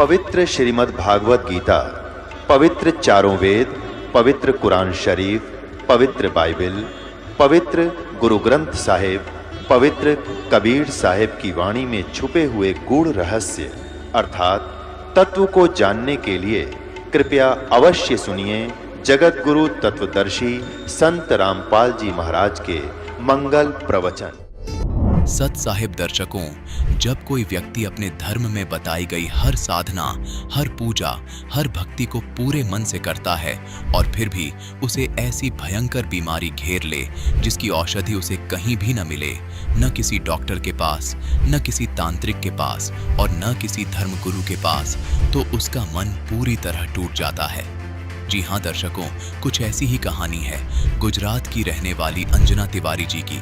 पवित्र श्रीमद् भागवत गीता, पवित्र चारों वेद, पवित्र कुरान शरीफ, पवित्र बाइबल, पवित्र गुरु ग्रंथ साहिब, पवित्र कबीर साहिब की वाणी में छुपे हुए गूढ़ रहस्य अर्थात तत्व को जानने के लिए कृपया अवश्य सुनिए जगत गुरु तत्वदर्शी संत रामपाल जी महाराज के मंगल प्रवचन। सत साहिब दर्शकों, जब कोई व्यक्ति अपने धर्म में बताई गई हर साधना, हर पूजा, हर भक्ति को पूरे मन से करता है और फिर भी उसे ऐसी भयंकर बीमारी घेर ले जिसकी औषधि उसे कहीं भी न मिले, न किसी डॉक्टर के पास, न किसी तांत्रिक के पास और न किसी धर्मगुरु के पास, तो उसका मन पूरी तरह टूट जाता है। जी हाँ दर्शकों, कुछ ऐसी ही कहानी है गुजरात की रहने वाली अंजना तिवारी जी की।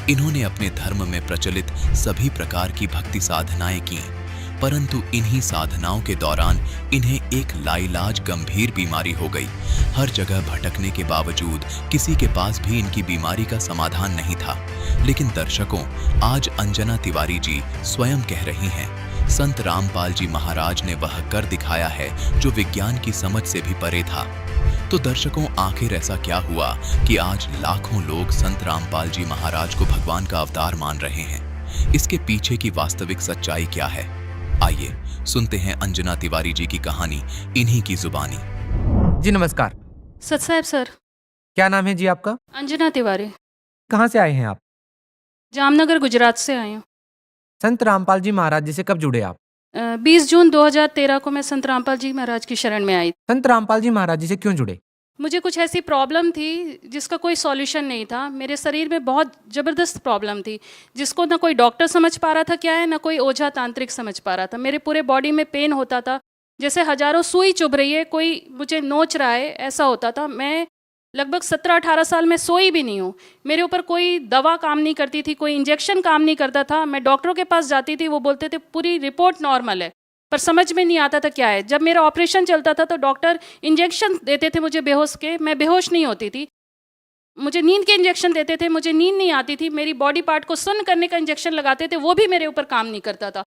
इन्होंने अपने धर्म में प्रचलित सभी प्रकार की भक्ति साधनाएं की, परंतु इन्हीं साधनाओं के दौरान इन्हें एक लाइलाज गंभीर बीमारी हो गई। हर जगह भटकने के बावजूद किसी के पास भी इनकी बीमारी का समाधान नहीं था। लेकिन दर्शकों, आज अंजना तिवारी जी स्वयं कह रही हैं, संत रामपाल जी महाराज ने वह कर दिखाया है जो विज्ञान की समझ से भी परे था। तो दर्शकों, आखिर ऐसा क्या हुआ कि आज लाखों लोग संत रामपाल जी महाराज को भगवान का अवतार मान रहे हैं? इसके पीछे की वास्तविक सच्चाई क्या है? आइए सुनते हैं अंजना तिवारी जी की कहानी इन्हीं की जुबानी। जी नमस्कार। सत साहब सर। क्या नाम है जी आपका? अंजना तिवारी। कहाँ से आए हैं आप? जामनगर गुजरात से आई हूँ। संत रामपाल जी महाराज जी से कब जुड़े आप? 20 जून 2013 को मैं संत रामपाल जी महाराज की शरण में आई। संत रामपाल जी महाराज जी से क्यों जुड़े? मुझे कुछ ऐसी प्रॉब्लम थी जिसका कोई सॉल्यूशन नहीं था। मेरे शरीर में बहुत ज़बरदस्त प्रॉब्लम थी जिसको ना कोई डॉक्टर समझ पा रहा था क्या है, ना कोई ओझा तांत्रिक समझ पा रहा था। मेरे पूरे बॉडी में पेन होता था, जैसे हजारों सुई चुभ रही है, कोई मुझे नोच रहा है, ऐसा होता था। मैं लगभग 17-18 साल में सोई भी नहीं हूँ। मेरे ऊपर कोई दवा काम नहीं करती थी, कोई इंजेक्शन काम नहीं करता था। मैं डॉक्टरों के पास जाती थी, वो बोलते थे पूरी रिपोर्ट नॉर्मल है, पर समझ में नहीं आता था क्या है। जब मेरा ऑपरेशन चलता था तो डॉक्टर इंजेक्शन देते थे मुझे बेहोश के, मैं बेहोश नहीं होती थी। मुझे नींद के इंजेक्शन देते थे, मुझे नींद नहीं आती थी। मेरी बॉडी पार्ट को सुन्न करने का इंजेक्शन लगाते थे, वो भी मेरे ऊपर काम नहीं करता था।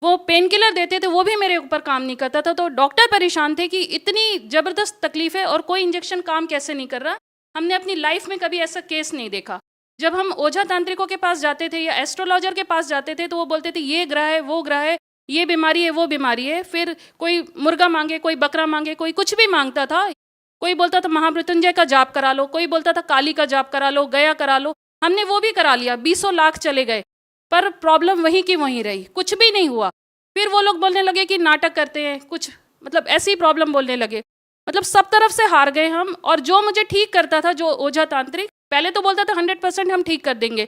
वो पेन किलर देते थे, वो भी मेरे ऊपर काम नहीं करता था। तो डॉक्टर परेशान थे कि इतनी ज़बरदस्त तकलीफ है और कोई इंजेक्शन काम कैसे नहीं कर रहा। हमने अपनी लाइफ में कभी ऐसा केस नहीं देखा। जब हम ओझा तांत्रिकों के पास जाते थे या एस्ट्रोलॉजर के पास जाते थे तो वो बोलते थे ये ग्रह है, वो ग्रह है, ये बीमारी है, वो बीमारी है। फिर कोई मुर्गा मांगे, कोई बकरा मांगे, कोई कुछ भी मांगता था। कोई बोलता था महामृत्युंजय का जाप करा लो, कोई बोलता था काली का जाप करा लो, गया करा लो। हमने वो भी करा लिया, 20 लाख चले गए, पर प्रॉब्लम वहीं की वहीं रही, कुछ भी नहीं हुआ। फिर वो लोग बोलने लगे कि नाटक करते हैं कुछ, मतलब ऐसी प्रॉब्लम बोलने लगे। मतलब सब तरफ से हार गए हम। और जो मुझे ठीक करता था, जो ओझा तांत्रिक, पहले तो बोलता था 100% हम ठीक कर देंगे,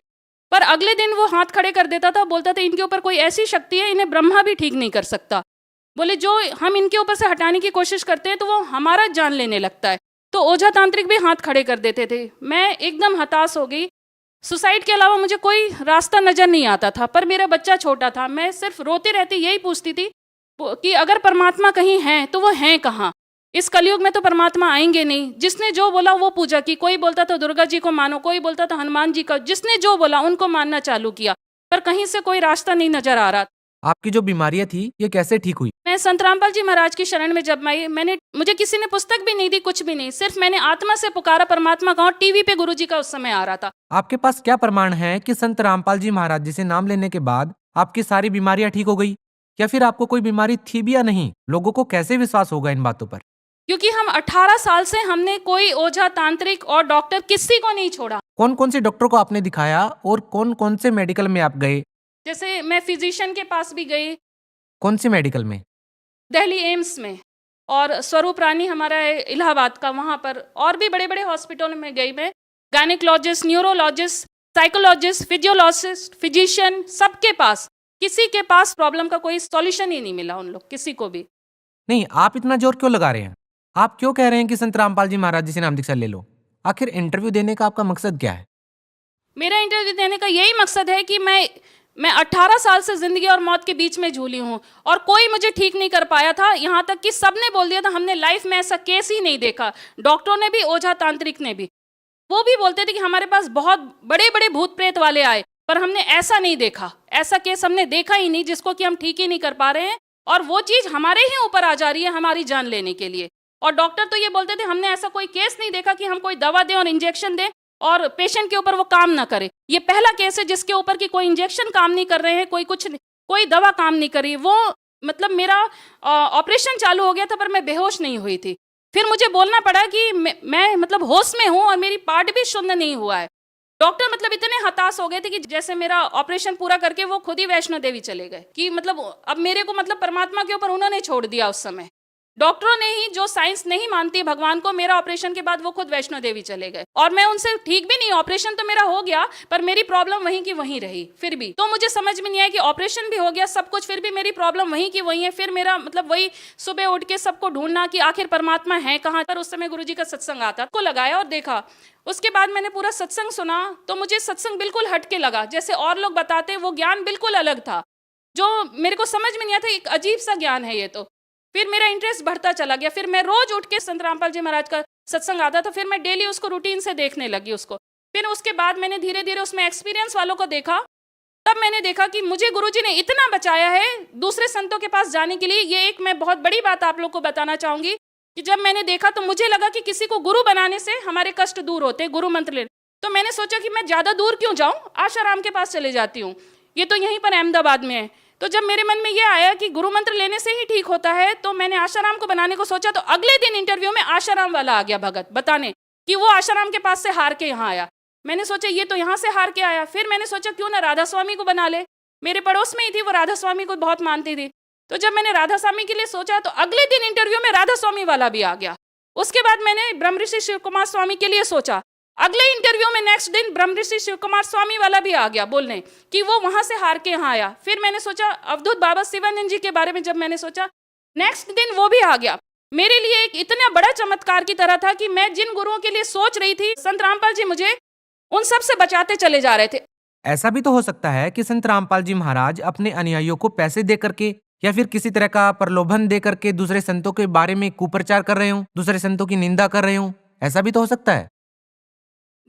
पर अगले दिन वो हाथ खड़े कर देता था, बोलता था इनके ऊपर कोई ऐसी शक्ति है, इन्हें ब्रह्मा भी ठीक नहीं कर सकता। बोले जो हम इनके ऊपर से हटाने की कोशिश करते हैं तो वो हमारा जान लेने लगता है। तो ओझा तांत्रिक भी हाथ खड़े कर देते थे। मैं एकदम हताश हो गई। सुसाइड के अलावा मुझे कोई रास्ता नजर नहीं आता था, पर मेरा बच्चा छोटा था। मैं सिर्फ रोती रहती, यही पूछती थी कि अगर परमात्मा कहीं है तो वो हैं कहाँ? इस कलयुग में तो परमात्मा आएंगे नहीं। जिसने जो बोला वो पूजा की। कोई बोलता था दुर्गा जी को मानो, कोई बोलता था हनुमान जी का। जिसने जो बोला उनको मानना चालू किया, पर कहीं से कोई रास्ता नहीं नजर आ रहा। आपकी जो बीमारियां थी ये कैसे ठीक हुई? मैं संत रामपाल जी महाराज की शरण में जब आई, मुझे किसी ने पुस्तक भी नहीं दी, कुछ भी नहीं। सिर्फ मैंने आत्मा से पुकारा परमात्मा का। टीवी पे गुरुजी का उस समय आ रहा था। आपके पास क्या प्रमाण है कि संत रामपाल जी महाराज जी से नाम लेने के बाद आपकी सारी बीमारियां ठीक हो गई, या फिर आपको कोई बीमारी थी भी या नहीं? लोगों को कैसे विश्वास होगा इन बातों पर? क्योंकि हम 18 साल से हमने कोई ओझा तांत्रिक और डॉक्टर किसी को नहीं छोड़ा। कौन कौन से डॉक्टर को आपने दिखाया और कौन कौन से मेडिकल में आप गए? जैसे मैं फिजिशियन के पास भी गई। कौन से मेडिकल में? दिल्ली एम्स में, और स्वरूप रानी हमारा है इलाहाबाद का, वहाँ पर। और भी बड़े बड़े हॉस्पिटल में गई मैं। Gynaecologist, neurologist, psychologist, physiologist, physician, सबके पास। किसी के पास प्रॉब्लम का कोई सॉल्यूशन ही नहीं मिला उन लोग, किसी को भी नहीं। आप इतना जोर क्यों लगा रहे हैं? आप क्यों कह रहे हैं कि संत रामपाल जी महाराज जी से नाम दीक्षा ले लो? आखिर इंटरव्यू देने का आपका मकसद क्या है? मेरा इंटरव्यू देने का यही मकसद है कि मैं 18 साल से जिंदगी और मौत के बीच में झूली हूँ और कोई मुझे ठीक नहीं कर पाया था। यहाँ तक कि सबने बोल दिया था हमने लाइफ में ऐसा केस ही नहीं देखा। डॉक्टरों ने भी, ओझा तांत्रिक ने भी, वो भी बोलते थे कि हमारे पास बहुत बड़े बड़े भूत प्रेत वाले आए, पर हमने ऐसा नहीं देखा, ऐसा केस हमने देखा ही नहीं जिसको कि हम ठीक ही नहीं कर पा रहे हैं। और वो चीज़ हमारे ही ऊपर आ जा रही है हमारी जान लेने के लिए। और डॉक्टर तो ये बोलते थे हमने ऐसा कोई केस नहीं देखा कि हम कोई दवा दें और इंजेक्शन दें और पेशेंट के ऊपर वो काम ना करे। ये पहला केस है जिसके ऊपर कि कोई इंजेक्शन काम नहीं कर रहे हैं, कोई दवा काम नहीं कर रही। वो मतलब मेरा ऑपरेशन चालू हो गया था पर मैं बेहोश नहीं हुई थी। फिर मुझे बोलना पड़ा कि मैं मतलब होश में हूँ और मेरी पार्ट भी शुद्ध नहीं हुआ है। डॉक्टर मतलब इतने हताश हो गए थे कि जैसे मेरा ऑपरेशन पूरा करके वो खुद ही वैष्णो देवी चले गए कि मतलब अब मेरे को मतलब परमात्मा के ऊपर उन्होंने छोड़ दिया। उस समय डॉक्टरों ने ही, जो साइंस नहीं मानती है भगवान को, मेरा ऑपरेशन के बाद वो खुद वैष्णो देवी चले गए और मैं उनसे ठीक भी नहीं। ऑपरेशन तो मेरा हो गया पर मेरी प्रॉब्लम वहीं की वहीं रही। फिर भी तो मुझे समझ में नहीं आया कि ऑपरेशन भी हो गया सब कुछ, फिर भी मेरी प्रॉब्लम वहीं की वहीं है। फिर मेरा मतलब वही सुबह उठ के सबको ढूंढना कि आखिर परमात्मा है कहाँ पर। उस समय गुरुजी का सत्संग आता को लगाया और देखा। उसके बाद मैंने पूरा सत्संग सुना तो मुझे सत्संग बिल्कुल हटके लगा। जैसे और लोग बताते वो ज्ञान बिल्कुल अलग था जो मेरे को समझ में नहीं आता। एक अजीब सा ज्ञान है ये तो। फिर मेरा इंटरेस्ट बढ़ता चला गया। फिर मैं रोज उठ के संत रामपाल जी महाराज का सत्संग आता था, फिर मैं डेली उसको रूटीन से देखने लगी उसको। फिर उसके बाद मैंने धीरे धीरे उसमें एक्सपीरियंस वालों को देखा। तब मैंने देखा कि मुझे गुरुजी ने इतना बचाया है दूसरे संतों के पास जाने के लिए। ये एक मैं बहुत बड़ी बात आप लोग को बताना चाहूंगी कि जब मैंने देखा तो मुझे लगा कि किसी को गुरु बनाने से हमारे कष्ट दूर होते, गुरु मंत्र ले। तो मैंने सोचा कि मैं ज़्यादा दूर क्यों जाऊँ, आशाराम के पास चले जाती हूँ, ये तो यहीं पर अहमदाबाद में है। तो जब मेरे मन में ये आया कि गुरु मंत्र लेने से ही ठीक होता है तो मैंने आशाराम को बनाने को सोचा। तो अगले दिन इंटरव्यू में आशाराम वाला आ गया भगत बताने कि वो आशाराम के पास से हार के यहाँ आया। मैंने सोचा ये तो यहाँ से हार के आया। फिर मैंने सोचा क्यों ना राधा स्वामी को बना ले, मेरे पड़ोस में ही थी वो, राधा स्वामी को बहुत मानती थी। तो जब मैंने राधा स्वामी के लिए सोचा तो अगले दिन इंटरव्यू में राधा स्वामी वाला भी आ गया। उसके बाद मैंने ब्रह्मऋषि शिव कुमार स्वामी के लिए सोचा। अगले इंटरव्यू में नेक्स्ट दिन ब्रह्मऋषि शिव कुमार स्वामी वाला भी आ गया बोलने कि वो वहां से हार के यहाँ आया। फिर मैंने सोचा अवधूत बाबा शिवानंद जी के बारे में जब मैंने सोचा नेक्स्ट दिन वो भी आ गया। मेरे लिए एक इतना बड़ा चमत्कार की तरह था कि मैं जिन गुरुओं के लिए सोच रही थी संत रामपाल जी मुझे उन सब से बचाते चले जा रहे थे। ऐसा भी तो हो सकता है कि संत रामपाल जी महाराज अपने अनुयायियों को पैसे दे करके या फिर किसी तरह का प्रलोभन दे करके दूसरे संतों के बारे में कुप्रचार कर रहे हो, दूसरे संतों की निंदा कर रहे हो। ऐसा भी तो हो सकता है।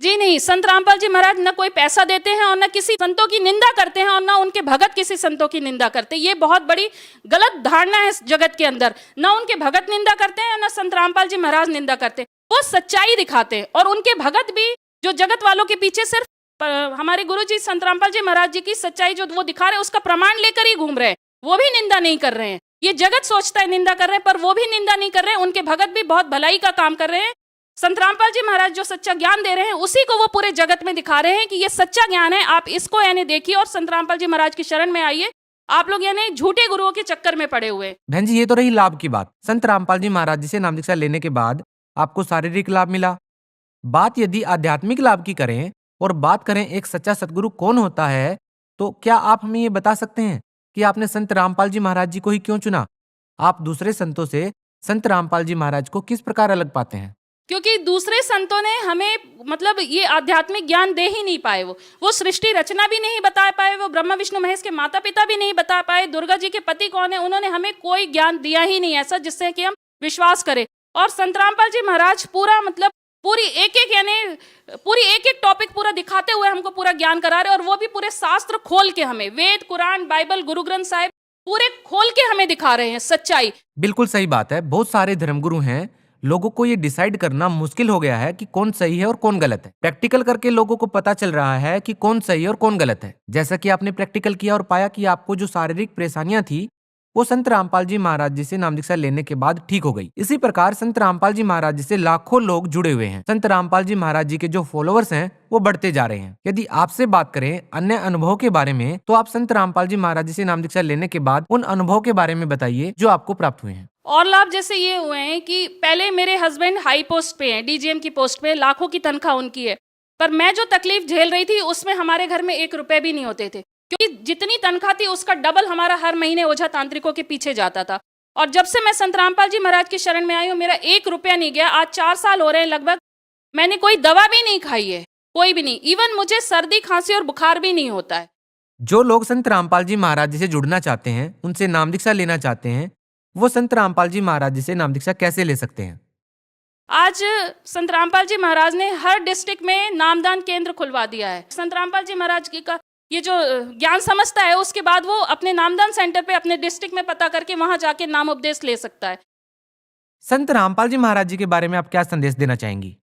जी नहीं, संत रामपाल जी महाराज न कोई पैसा देते हैं और न किसी संतों की निंदा करते हैं और न उनके भगत किसी संतों की निंदा करते। ये बहुत बड़ी गलत धारणा है इस जगत के अंदर। न उनके भगत निंदा करते हैं न संत रामपाल जी महाराज निंदा करते। वो सच्चाई दिखाते हैं और उनके भगत भी जो जगत वालों के पीछे सिर्फ हमारे गुरु जी संत रामपाल जी महाराज जी की सच्चाई जो वो दिखा रहे हैं उसका प्रमाण लेकर ही घूम रहे हैं। वो भी निंदा नहीं कर रहे हैं। ये जगत सोचता है निंदा कर रहे हैं पर वो भी निंदा नहीं कर रहे हैं। उनके भगत भी बहुत भलाई का काम कर रहे हैं। संत रामपाल जी महाराज जो सच्चा ज्ञान दे रहे हैं उसी को वो पूरे जगत में दिखा रहे हैं कि ये सच्चा ज्ञान है, आप इसको यानी देखिए और संत रामपाल जी महाराज की शरण में आइए। आप लोग यानी झूठे गुरुओं के चक्कर में पड़े हुए। बहन जी ये तो रही लाभ की बात। संत रामपाल जी महाराज जी से नाम दीक्षा लेने के बाद आपको शारीरिक लाभ मिला। बात यदि आध्यात्मिक लाभ की करें और बात करें एक सच्चा सतगुरु कौन होता है, तो क्या आप हमें ये बता सकते हैं कि आपने संत रामपाल जी महाराज जी को ही क्यों चुना? आप दूसरे संतों से संत रामपाल जी महाराज को किस प्रकार अलग पाते हैं? क्योंकि दूसरे संतों ने हमें मतलब ये आध्यात्मिक ज्ञान दे ही नहीं पाए। वो सृष्टि रचना भी नहीं बता पाए। वो ब्रह्मा विष्णु महेश के माता पिता भी नहीं बता पाए। दुर्गा जी के पति कौन है उन्होंने हमें कोई ज्ञान दिया ही नहीं ऐसा जिससे कि हम विश्वास करें। और संत रामपाल जी महाराज पूरा मतलब पूरी एक एक टॉपिक पूरा दिखाते हुए हमको पूरा ज्ञान करा रहे और वो भी पूरे शास्त्र खोल के हमें, वेद कुरान बाइबल गुरु ग्रंथ साहिब पूरे खोल के हमें दिखा रहे हैं सच्चाई। बिल्कुल सही बात है। बहुत सारे धर्मगुरु हैं, लोगों को ये डिसाइड करना मुश्किल हो गया है कि कौन सही है और कौन गलत है। प्रैक्टिकल करके लोगों को पता चल रहा है कि कौन सही है और कौन गलत है। जैसा कि आपने प्रैक्टिकल किया और पाया कि आपको जो शारीरिक परेशानियां थी वो संत रामपाल जी महाराज जी से नाम दीक्षा लेने के बाद ठीक हो गई। इसी प्रकार संत रामपाल जी महाराज जी से लाखों लोग जुड़े हुए हैं। संत रामपाल जी महाराज जी के जो फॉलोअर्स हैं वो बढ़ते जा रहे हैं। यदि आपसे बात करें अन्य अनुभव के बारे में तो आप संत रामपाल जी महाराज जी से नाम दीक्षा लेने के बाद उन अनुभव के बारे में बताइए जो आपको प्राप्त हुए हैं। और लाभ जैसे ये हुए हैं कि पहले मेरे हस्बैंड हाई पोस्ट पे हैं, डीजीएम की पोस्ट पे, लाखों की तनख्वाह उनकी है। पर मैं जो तकलीफ झेल रही थी उसमें हमारे घर में 1 रुपए भी नहीं होते थे, क्योंकि जितनी तनख्वाह थी उसका डबल हमारा हर महीने ओझा तांत्रिकों के पीछे जाता था। और जब से मैं संत रामपाल जी महाराज की शरण में आई हूँ मेरा 1 रुपया नहीं गया। आज 4 साल हो रहे हैं लगभग। मैंने कोई दवा भी नहीं खाई है, कोई भी नहीं। इवन मुझे सर्दी खांसी और बुखार भी नहीं होता है। जो लोग संत रामपाल जी महाराज जी से जुड़ना चाहते हैं, उनसे नाम दीक्षा लेना चाहते हैं, वो संत रामपाल जी महाराज जी से नाम दीक्षा कैसे ले सकते हैं? आज संत रामपाल जी महाराज ने हर डिस्ट्रिक्ट में नामदान केंद्र खुलवा दिया है। संत रामपाल जी महाराज की ये जो ज्ञान समझता है उसके बाद वो अपने नामदान सेंटर पे अपने डिस्ट्रिक्ट में पता करके वहां जाके नाम उपदेश ले सकता है। संत रामपाल जी महाराज जी के बारे में आप क्या संदेश देना चाहेंगी?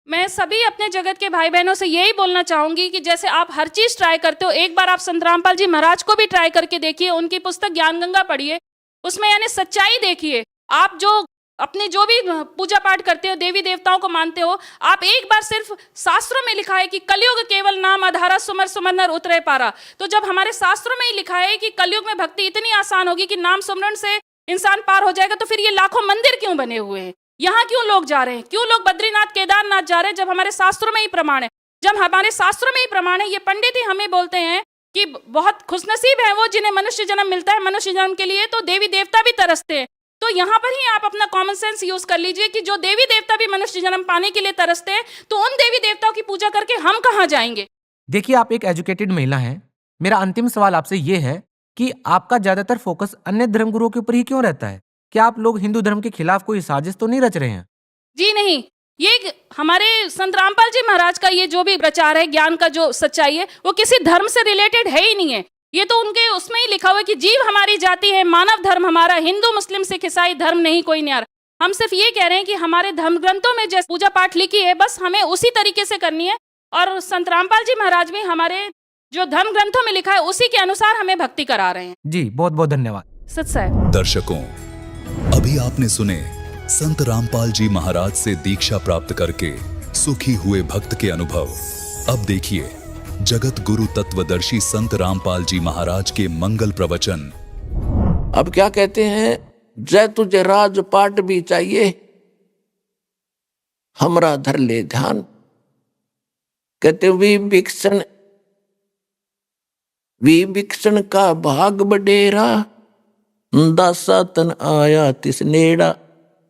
मैं सभी अपने जगत के भाई बहनों से यही बोलना चाहूंगी कि जैसे आप हर चीज ट्राई करते हो, एक बार आप संत रामपाल जी महाराज को भी ट्राई करके देखिए, उनकी पुस्तक ज्ञान गंगा पढ़िए, उसमें यानी सच्चाई देखिए। आप जो अपने जो भी पूजा पाठ करते हो, देवी देवताओं को मानते हो, आप एक बार सिर्फ शास्त्रों में लिखा है कि कलयुग केवल नाम आधारा सुमर सुमर नर उतरे पारा। तो जब हमारे शास्त्रों में ही लिखा है कि कलयुग में भक्ति इतनी आसान होगी कि नाम सुमरण से इंसान पार हो जाएगा, तो फिर ये लाखों मंदिर क्यों बने हुए हैं? यहाँ क्यों लोग जा रहे हैं? क्यों लोग बद्रीनाथ केदारनाथ जा रहे हैं जब हमारे शास्त्रों में ही प्रमाण है? जब हमारे शास्त्रों में ही प्रमाण है, ये पंडित ही हमें बोलते हैं कि बहुत खुशनसीब है वो जिन्हें मनुष्य जन्म मिलता है मनुष्य जन्म के लिए, तो देवी देवता भी तरसते हैं। तो यहाँ पर ही आप अपना कॉमन सेंस यूज कर लीजिए कि जो देवी देवता भी मनुष्य जन्म पाने के लिए तरसते हैं, तो उन देवी देवताओं की पूजा करके हम कहाँ जाएंगे? देखिए, आप एक एजुकेटेड महिला हैं। मेरा अंतिम सवाल आपसे ये है कि आपका ज्यादातर फोकस अन्य धर्मगुरुओं के ऊपर ही क्यों रहता है? क्या आप लोग हिंदू धर्म के खिलाफ कोई साजिश तो नहीं रच रहे हैं? जी नहीं, ये हमारे संत रामपाल जी महाराज का ये जो भी प्रचार है, ज्ञान का जो सच्चाई है, वो किसी धर्म से रिलेटेड है ही नहीं है। ये तो उनके उसमें ही लिखा हुआ है कि जीव हमारी जाति है, मानव धर्म हमारा, हिंदू मुस्लिम सिख ईसाई धर्म नहीं कोई न्यारा। हम सिर्फ ये कह रहे हैं कि हमारे धर्म ग्रंथों में जैसे पूजा पाठ लिखी है, बस हमें उसी तरीके से करनी है। और संत रामपाल जी महाराज भी हमारे जो धर्म ग्रंथों में लिखा है उसी के अनुसार हमें भक्ति करा रहे हैं। जी, बहुत बहुत धन्यवाद। सत साहिब। दर्शकों, अभी आपने सुने संत रामपाल जी महाराज से दीक्षा प्राप्त करके सुखी हुए भक्त के अनुभव। अब देखिए जगत गुरु तत्वदर्शी संत रामपाल जी महाराज के मंगल प्रवचन। अब क्या कहते हैं, जय तुझे राजपाट भी चाहिए, हमरा धर ले ध्यान। कहते विभीषण का भाग बडेरा, दासा तन आया तिस नेड़ा।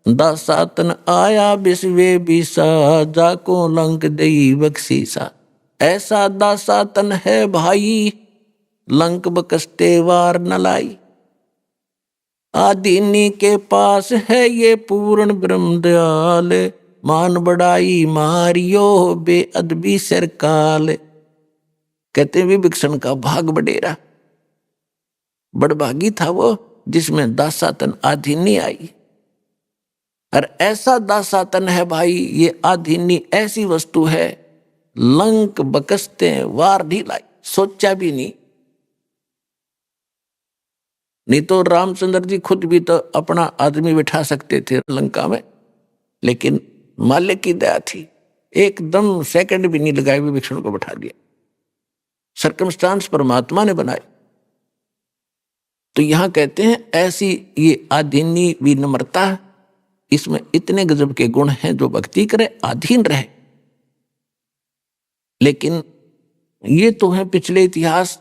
दासा तन आया बिस्वे बिसा, जाको लंक दई बख्शीसा। ऐसा दासा तन है भाई, लंक बकस्ते वार न लाई। आदीनी के पास है ये पूर्ण ब्रह्म दयाल, मान बढ़ाई मारियो बेअदबी सरकाल। कहते विभीषण का भाग बडेरा, बड़भागी था वो जिसमें दासातन आधीनी आई। और ऐसा दासातन है भाई, ये आधीनी ऐसी वस्तु है, लंक बकसते वार नहीं लाई। सोचा भी नहीं तो रामचंद्र जी खुद भी तो अपना आदमी बिठा सकते थे लंका में, लेकिन मालिक की दया थी, एकदम सेकंड भी नहीं लगाए, विभीषण को बिठा दिया। सर्कमस्टांस परमात्मा ने बनाए। तो यहां कहते हैं ऐसी ये आधीनी विनम्रता, इसमें इतने गजब के गुण हैं, जो भक्ति करे आधीन रहे। लेकिन ये तो है पिछले इतिहास।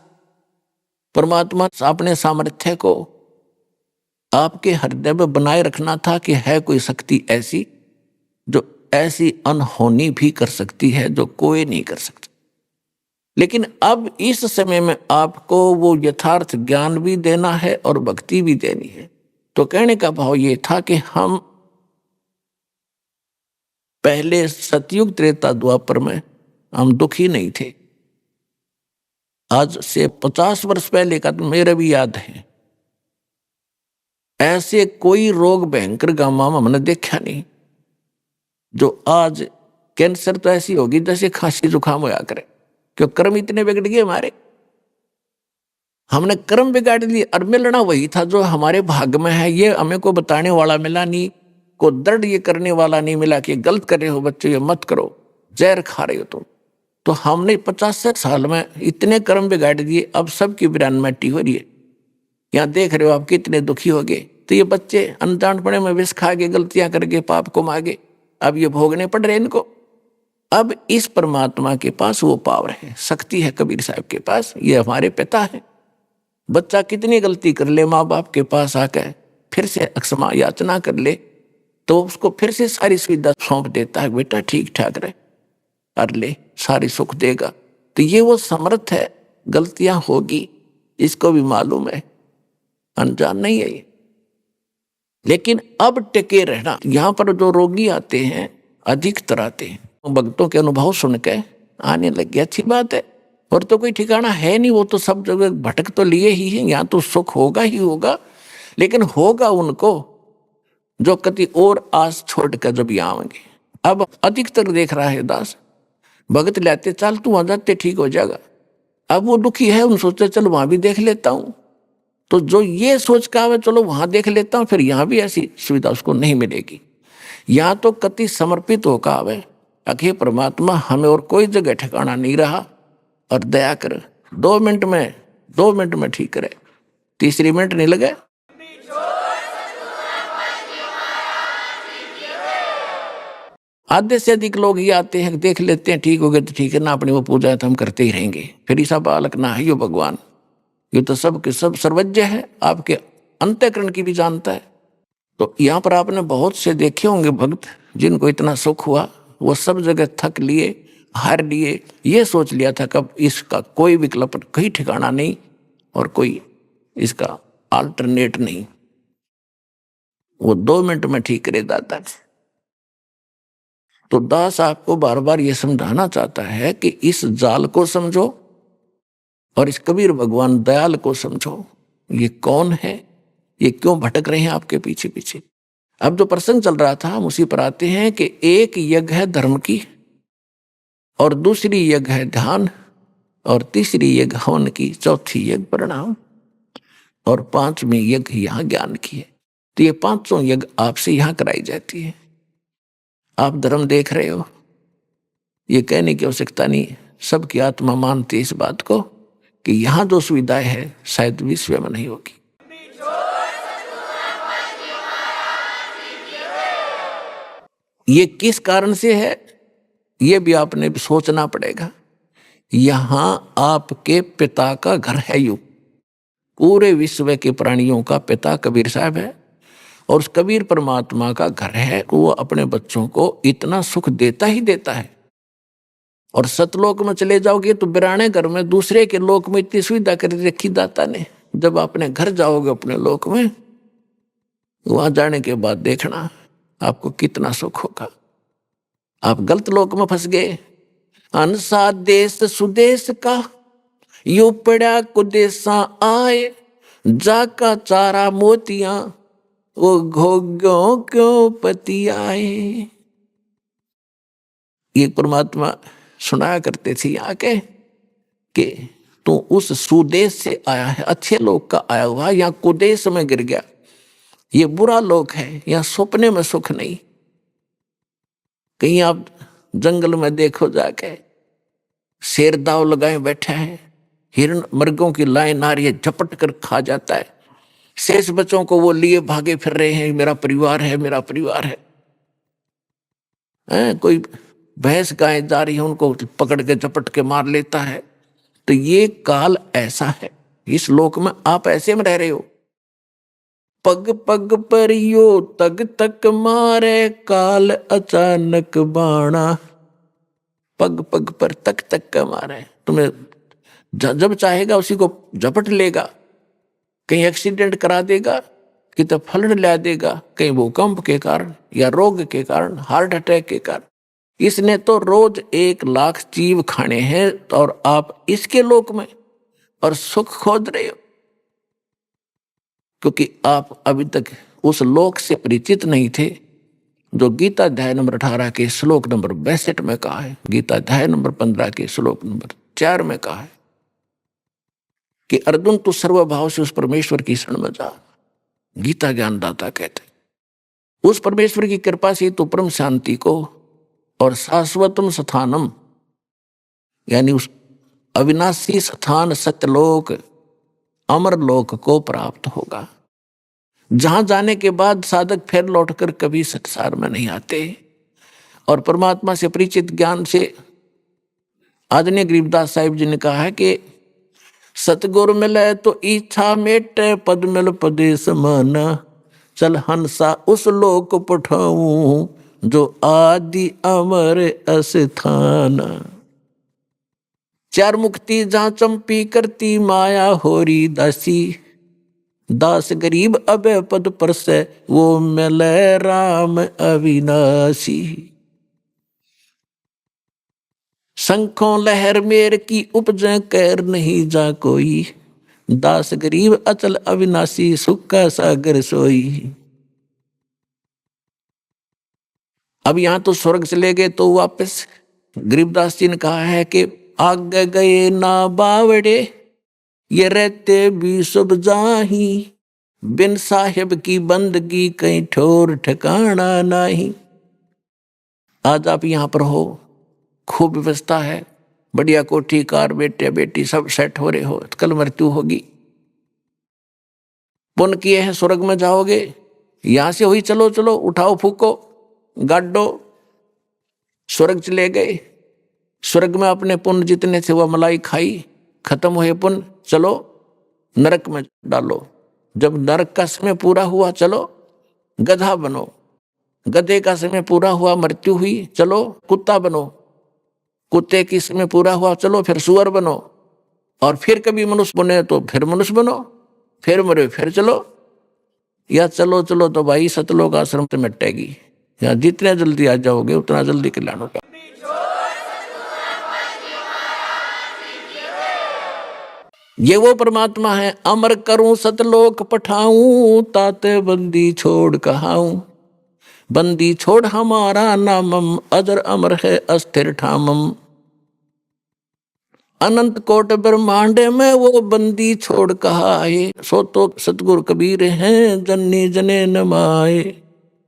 परमात्मा अपने सामर्थ्य को आपके हृदय में बनाए रखना था कि है कोई शक्ति ऐसी जो ऐसी अनहोनी भी कर सकती है जो कोई नहीं कर सकता। लेकिन अब इस समय में आपको वो यथार्थ ज्ञान भी देना है और भक्ति भी देनी है। तो कहने का भाव ये था कि हम पहले सतयुग त्रेता द्वापर में हम दुखी नहीं थे। आज से 50 वर्ष पहले का तो मेरे भी याद है, ऐसे कोई रोग भयंकर गामा में हमने देखा नहीं। जो आज कैंसर तो ऐसी होगी जैसे खांसी जुकाम होया करे, क्यों कर्म इतने बिगड़ गए हमारे। हमने कर्म बिगाड़ लिए और मिलना वही था जो हमारे भाग में है। ये हमें को बताने वाला मिला नहीं, को दर्द ये करने वाला नहीं मिला कि गलत कर रहे हो बच्चों, ये मत करो, जहर खा रहे हो तुम। तो हमने 50 साल में इतने कर्म बिगाड़ दिए, अब सबकी बिरानमेटी हो रही है। यहाँ देख रहे हो आप कितने दुखी हो गए। तो ये बच्चे अनजानपने में विष खा के गलतियां करके पाप को मांगे, अब ये भोगने पड़ रहे इनको। अब इस परमात्मा के पास वो पावर है, शक्ति है कबीर साहब के पास, ये हमारे पिता है। बच्चा कितनी गलती कर ले, माँ बाप के पास आकर फिर से क्षमा याचना कर ले, तो उसको फिर से सारी सुविधा सौंप देता है, बेटा ठीक ठाक रहे, कर ले, सारी सुख देगा। तो ये वो समर्थ है। गलतियां होगी, इसको भी मालूम है, अनजान नहीं है ये। लेकिन अब टिके रहना, यहाँ पर जो रोगी आते हैं अधिकतर आते हैं, भक्तों के अनुभव सुन के आने लग गया, अच्छी बात है। और तो कोई ठिकाना है नहीं, वो तो सब जगह भटक तो लिए ही है। यहाँ तो सुख होगा ही होगा, लेकिन होगा उनको जो कति और आस छोड़कर जब यहाँ आएंगे। अब अधिकतर देख रहा है दास, भगत लेते चल तू वहां जाते ठीक हो जाएगा। अब वो दुखी है, उन सोचते चलो वहां भी देख लेता हूं। तो जो ये सोच का है चलो वहां देख लेता हूं, फिर यहाँ भी ऐसी सुविधा उसको नहीं मिलेगी। यहाँ तो कति समर्पित होकर आवे, अखे परमात्मा हमें और कोई जगह ठिकाना नहीं रहा, और दया कर 2 मिनट में ठीक करे, 3 मिनट नहीं लगे। आधे से अधिक लोग ये आते हैं, देख लेते हैं ठीक हो गए तो ठीक है ना, अपनी वो पूजा है तो हम करते ही रहेंगे। फिर ऐसा बालक ना है यो भगवान, ये तो सब के सब सर्वज्ञ है, आपके अंतःकरण की भी जानता है। तो यहाँ पर आपने बहुत से देखे होंगे भक्त जिनको इतना सुख हुआ, वो सब जगह थक लिए, हार लिए, ये सोच लिया था कब इसका कोई विकल्प, कहीं ठिकाना नहीं और कोई इसका अल्टरनेट नहीं। वो 2 मिनट में ठीक करे दाता। तो दास आपको बार बार ये समझाना चाहता है कि इस जाल को समझो और इस कबीर भगवान दयाल को समझो। ये कौन है, ये क्यों भटक रहे हैं आपके पीछे पीछे। अब जो प्रसंग चल रहा था हम उसी पर आते हैं कि एक यज्ञ है धर्म की, और दूसरी यज्ञ है ध्यान, और तीसरी यज्ञ हवन की, चौथी यज्ञ प्रणाम, और 5वीं यज्ञ यहाँ ज्ञान की है। तो ये 5 यज्ञ आपसे यहाँ कराई जाती है। आप धर्म देख रहे हो, ये कहने की आवश्यकता नहीं, सबकी आत्मा मानती है इस बात को कि यहाँ जो सुविधाएं है शायद विश्व में नहीं होगी। ये किस कारण से है, ये भी आपने सोचना पड़ेगा। यहाँ आपके पिता का घर है, यू पूरे विश्व के प्राणियों का पिता कबीर साहब है, और उस कबीर परमात्मा का घर है। वो अपने बच्चों को इतना सुख देता ही देता है। और सतलोक में चले जाओगे तो बिराने घर में, दूसरे के लोक में इतनी सुविधा कर रखी दाता ने। जब अपने घर जाओगे अपने लोक में, वहां जाने के बाद देखना आपको कितना सुख होगा। आप गलत लोक में फंस गए। अनसा देश सुदेश का यू पड़ा कुदेशा आए, जाका चारा मोतियां वो घोग्यों क्यों पति आए। ये परमात्मा सुनाया करते थे आके कि तू उस सुदेश से आया है, अच्छे लोग का आया हुआ, या कुदेश में गिर गया, ये बुरा लोग है, या सपने में सुख नहीं। कहीं आप जंगल में देखो जाके, शेर दाव लगाए बैठा है, हिरण मृगों की लाइन आ रही है, झपट कर खा जाता है। शेष बच्चों को वो लिए भागे फिर रहे हैं, मेरा परिवार है, मेरा परिवार है। कोई भैंस गाय जा रही है, उनको पकड़ के झपट के मार लेता है। तो ये काल ऐसा है, इस लोक में आप ऐसे में रह रहे हो। पग पग पर यो तग तक मारे, काल अचानक बाणा। पग पग पर तक तक का मारे, तुम्हें जब चाहेगा उसी को झपट लेगा। कहीं एक्सीडेंट करा देगा, कि तो फ्लड ला देगा, कहीं भूकंप के कारण या रोग के कारण, हार्ट अटैक के कारण। इसने तो रोज 1 लाख जीव खाने हैं, और आप इसके लोक में और सुख खोज रहे हो, क्योंकि आप अभी तक उस लोक से परिचित नहीं थे जो गीता अध्याय नंबर 18 के श्लोक नंबर 62 में कहा है। गीता अध्याय नंबर 15 के श्लोक नंबर 4 में कहा है कि अर्जुन तू सर्वभाव से उस परमेश्वर की शरण में जा। गीता ज्ञानदाता कहते उस परमेश्वर की कृपा से तो परम शांति को और शाश्वतम स्थानम, यानी उस अविनाशी स्थान सत्यलोक अमर लोक को प्राप्त होगा, जहां जाने के बाद साधक फिर लौटकर कभी संसार में नहीं आते। और परमात्मा से परिचित ज्ञान से आदरणीय गरीबदास साहिब जी ने कहा है कि सतगुरु मिले तो इच्छा मेटे, पद मिल पदे समाना, चल हंसा उस लोक पठाऊं जो आदि अमर अस्थाना। 4 मुक्ति जहां चंपी करती माया होरी दासी, दास गरीब अबे पद पर से वो मिले राम अविनाशी। शंखों लहर मेर की उपज कैर नहीं जा कोई, दास गरीब अचल अविनाशी सुख का सागर सोई। अब यहां तो स्वर्ग चले गए, तो वापस गरीबदास जी ने कहा है कि आगे गए ना बावड़े, ये रहते भी सब जाही, बिन साहिब की बंदगी कहीं ठोर ठिकाना नहीं। आज आप यहां पर हो, खूब व्यवस्था है, बढ़िया कोठी कार, बेटे बेटी सब सेट हो रहे हो, कल मृत्यु होगी, पुण्य किए हैं स्वर्ग में जाओगे। यहां से हुई चलो चलो उठाओ फूको गाडो, स्वर्ग चले गए। स्वर्ग में अपने पुण्य जितने थे वह मलाई खाई, खत्म हुए पुण्य, चलो नरक में डालो। जब नरक का समय पूरा हुआ, चलो गधा बनो। गधे का समय पूरा हुआ, मृत्यु हुई, चलो कुत्ता बनो। कुत्ते की समय पूरा हुआ, चलो फिर सुअर बनो। और फिर कभी मनुष्य बने तो फिर मनुष्य बनो, फिर मरे फिर चलो। या चलो चलो तो भाई सतलोक आश्रम से मिटेगी। या जितने जल्दी आ जाओगे उतना जल्दी कल्याण होगा। ये वो परमात्मा है, अमर करूं सतलोक पठाऊं, ताते बंदी छोड़ कहाऊं। बंदी छोड़ हमारा नामम, अजर अमर है अस्थिर ठामम। अनंत कोट ब्रह्मांड में वो बंदी छोड़ कहा है, सो तो सतगुरु कबीर हैं जन्नी जने न माए।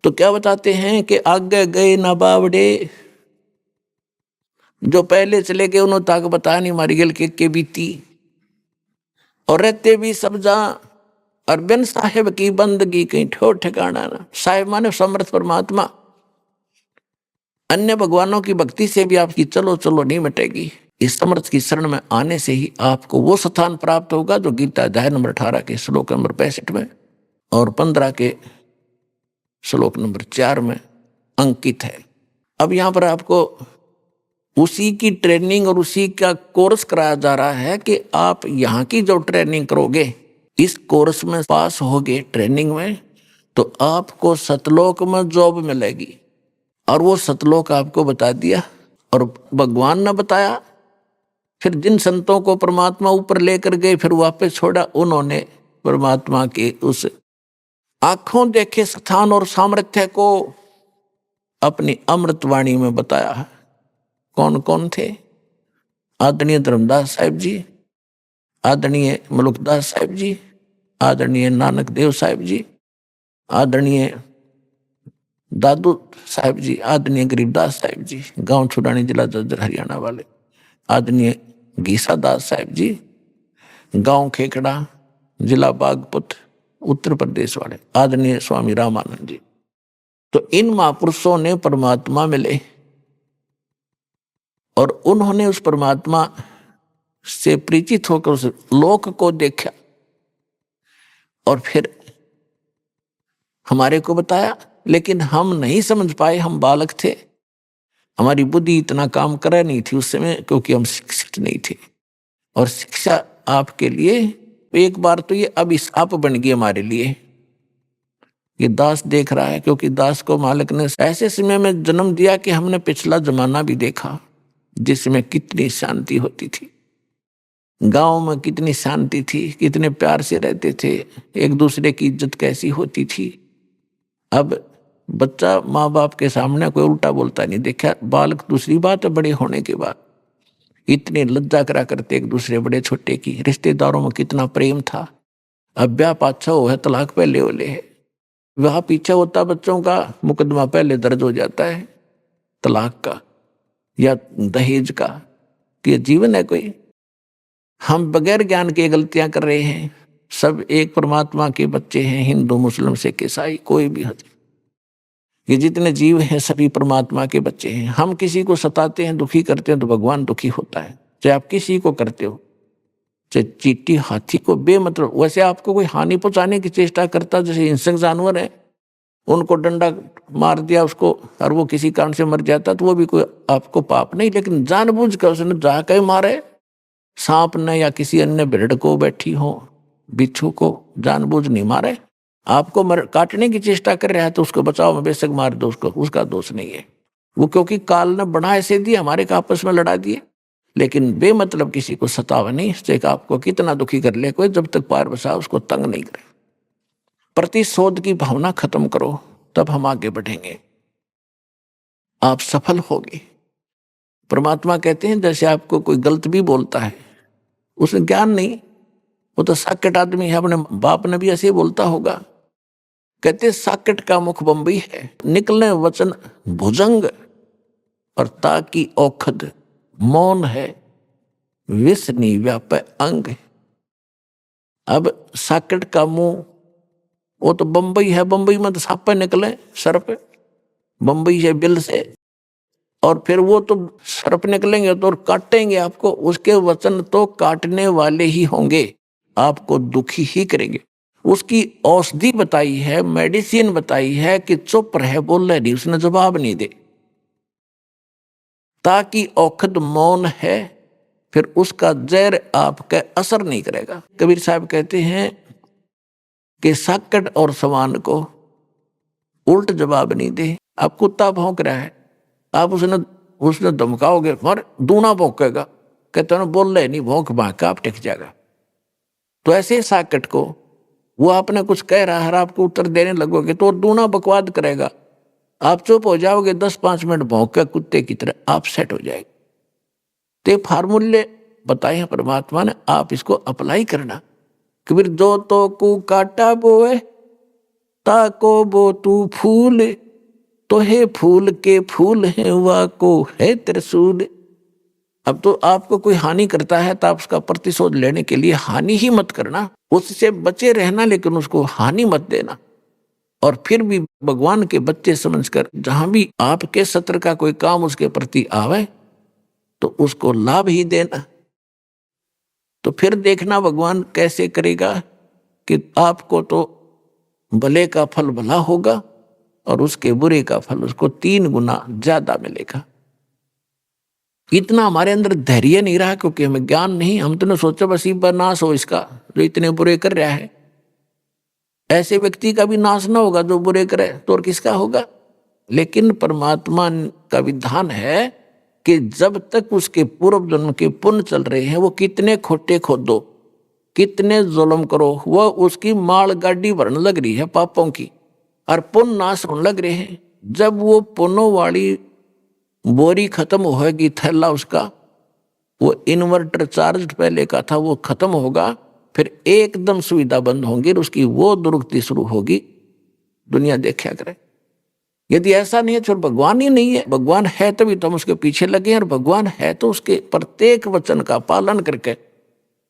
तो क्या बताते हैं कि आगे गए ना बावड़े, जो पहले चले गए उन्होंने ताक बताया नहीं, मारी गल के बीती। और रहते भी सब जा, और बिन साहिब की बंदगी कहीं ठोर ठिकाना ना। साहिब माने समर्थ परमात्मा। अन्य भगवानों की भक्ति से भी आपकी चलो चलो नहीं मिटेगी। इस समर्थ की शरण में आने से ही आपको वो स्थान प्राप्त होगा जो गीता अध्याय नंबर 18 के श्लोक नंबर 65 में और 15 के श्लोक नंबर 4 में अंकित है। अब यहाँ पर आपको उसी की ट्रेनिंग और उसी का कोर्स कराया जा रहा है कि आप यहाँ की जो ट्रेनिंग करोगे, इस कोर्स में पास होगे ट्रेनिंग में, तो आपको सतलोक में जॉब मिलेगी। और वो सतलोक आपको बता दिया और भगवान ने बताया। फिर जिन संतों को परमात्मा ऊपर लेकर गए फिर वापस छोड़ा, उन्होंने परमात्मा के उस आंखों देखे स्थान और सामर्थ्य को अपनी अमृतवाणी में बताया है। कौन कौन थे? आदरणीय धर्मदास साहिब जी, आदरणीय मलुकदास साहिब जी, आदरणीय नानक देव साहिब जी, आदरणीय दादू साहिब जी, आदरणीय गरीबदास साहिब जी, गांव छुड़ानी जिला जज्जर हरियाणा वाले, आदरणीय गीसा दास साहिब जी, गांव खेकड़ा जिला बागपत उत्तर प्रदेश वाले, आदरणीय स्वामी रामानंद जी। तो इन महापुरुषों ने परमात्मा मिले और उन्होंने उस परमात्मा से परिचित होकर उस लोक को देखा और फिर हमारे को बताया। लेकिन हम नहीं समझ पाए, हम बालक थे, हमारी बुद्धि इतना काम कर नहीं थी उस समय, क्योंकि हम शिक्षित नहीं थे। और शिक्षा आपके लिए एक बार तो ये अभिशाप बन गई हमारे लिए। ये दास देख रहा है, क्योंकि दास को मालिक ने ऐसे समय में जन्म दिया कि हमने पिछला जमाना भी देखा जिसमें कितनी शांति होती थी, गांव में कितनी शांति थी, कितने प्यार से रहते थे, एक दूसरे की इज्जत कैसी होती थी। अब बच्चा माँ बाप के सामने कोई उल्टा बोलता नहीं देखा। बालक दूसरी बात है, बड़े होने के बाद इतनी लज्जा करा करते एक दूसरे बड़े छोटे की। रिश्तेदारों में कितना प्रेम था। अब ब्याह पाछा हो है, तलाक पहले होले है, वह पीछे होता बच्चों का मुकदमा पहले दर्ज हो जाता है तलाक का या दहेज का, कि जीवन है कोई। हम बगैर ज्ञान के गलतियां कर रहे हैं। सब एक परमात्मा के बच्चे हैं, हिंदू मुस्लिम सिख ईसाई कोई भी हो, ये जितने जीव हैं सभी परमात्मा के बच्चे हैं। हम किसी को सताते हैं, दुखी करते हैं तो भगवान दुखी होता है। चाहे आप किसी को करते हो, चाहे चींटी हाथी को बेमतलब, वैसे आपको कोई हानि पहुंचाने की चेष्टा करता, जैसे हिंसक जानवर है, उनको डंडा मार दिया उसको और वो किसी कारण से मर जाता तो वो भी कोई आपको पाप नहीं। लेकिन जानबूझ कर उसने जाकर मारे, सांप ने या किसी अन्य भेड़ को बैठी हो, बिच्छू को जानबूझ नहीं मारे, आपको काटने की चेष्टा कर रहा है तो उसको बचाओ में बेशक मार दो उसको, उसका दोष नहीं है वो, क्योंकि काल ने बना ऐसे दिए हमारे का आपस में लड़ा दिए। लेकिन बेमतलब किसी को सतावा नहीं, इससे आपको कितना दुखी कर ले कोई, जब तक पार बसा उसको तंग नहीं करे। प्रतिशोध की भावना खत्म करो, तब हम आगे बढ़ेंगे, आप सफल होगे। परमात्मा कहते हैं जैसे आपको कोई गलत भी बोलता है, उसे ज्ञान नहीं, वो तो साकेट आदमी है, अपने बाप ने भी ऐसे ही बोलता होगा। कहते साकेट का मुख बंबई है, निकले वचन भुजंग, और ताकि औखद मौन है, विष नी व्यापे अंग। अब साकेट का मुंह वो तो बंबई है, बंबई में तो सांप निकले, सर्प बंबई है बिल से, और फिर वो तो सर्प निकलेंगे तो काटेंगे आपको, उसके वचन तो काटने वाले ही होंगे, आपको दुखी ही करेंगे। उसकी औषधि बताई है, मेडिसिन बताई है कि चुप रहे, बोले नहीं, उसने जवाब नहीं दे, ताकि औखद मौन है, फिर उसका जहर आपका असर नहीं करेगा। कबीर साहब कहते हैं कि साकट और सवान को उल्ट जवाब नहीं दे। आप कुत्ता भौंक रहा है, आप उसने धमकाओगे, मर दूना भौंकेगा, कहते हैं बोल रहे नहीं, भौंक भांक आप टिक जाएगा। तो ऐसे साकट को वो आपने कुछ कह रहा है, आपको उत्तर देने लगोगे तो दूना बकवाद करेगा, आप चुप हो जाओगे, 10-5 मिनट भौंक के कुत्ते की तरह आप सेट हो जाएगा। तो फार्मूले बताए हैं परमात्मा ने, आप इसको अप्लाई करना। कबीर जो तो को काटा बोए, ताको बो तू फूल, तो है फूल के फूल है, वा को है त्रिशूल। अब तो आपको कोई हानि करता है तो आप उसका प्रतिशोध लेने के लिए हानि ही मत करना, उससे बचे रहना, लेकिन उसको हानि मत देना। और फिर भी भगवान के बच्चे समझकर जहां भी आपके सत्र का कोई काम उसके प्रति आवे तो उसको लाभ ही देना। तो फिर देखना भगवान कैसे करेगा कि आपको तो भले का फल भला होगा और उसके बुरे का फल उसको 3 गुना ज्यादा मिलेगा। इतना हमारे अंदर धैर्य नहीं रहा, क्योंकि हमें ज्ञान नहीं, हम तो सोचा बस ही नाश हो इसका जो इतने बुरे कर रहा है। ऐसे व्यक्ति का भी नाश ना होगा जो बुरे करे, तो और किसका होगा? लेकिन परमात्मा का विधान है कि जब तक उसके पूर्व जन्म के पुण्य चल रहे हैं, वो कितने खोटे खोदो, कितने जुल्म करो, वो उसकी माल गाड़ी भरने लग रही है पापों की, और पुण्य नाश होने लग रहे हैं। जब वो पुण्यों वाली बोरी खत्म होगी, थैला उसका, वो इन्वर्टर चार्ज पहले का था वो खत्म होगा, फिर एकदम सुविधा बंद होंगी, उसकी वो दुर्गति शुरू होगी। दुनिया देखा करे। यदि ऐसा नहीं है तो भगवान ही नहीं है। भगवान है तभी तो हम उसके पीछे लगे हैं, और भगवान है तो उसके प्रत्येक वचन का पालन करके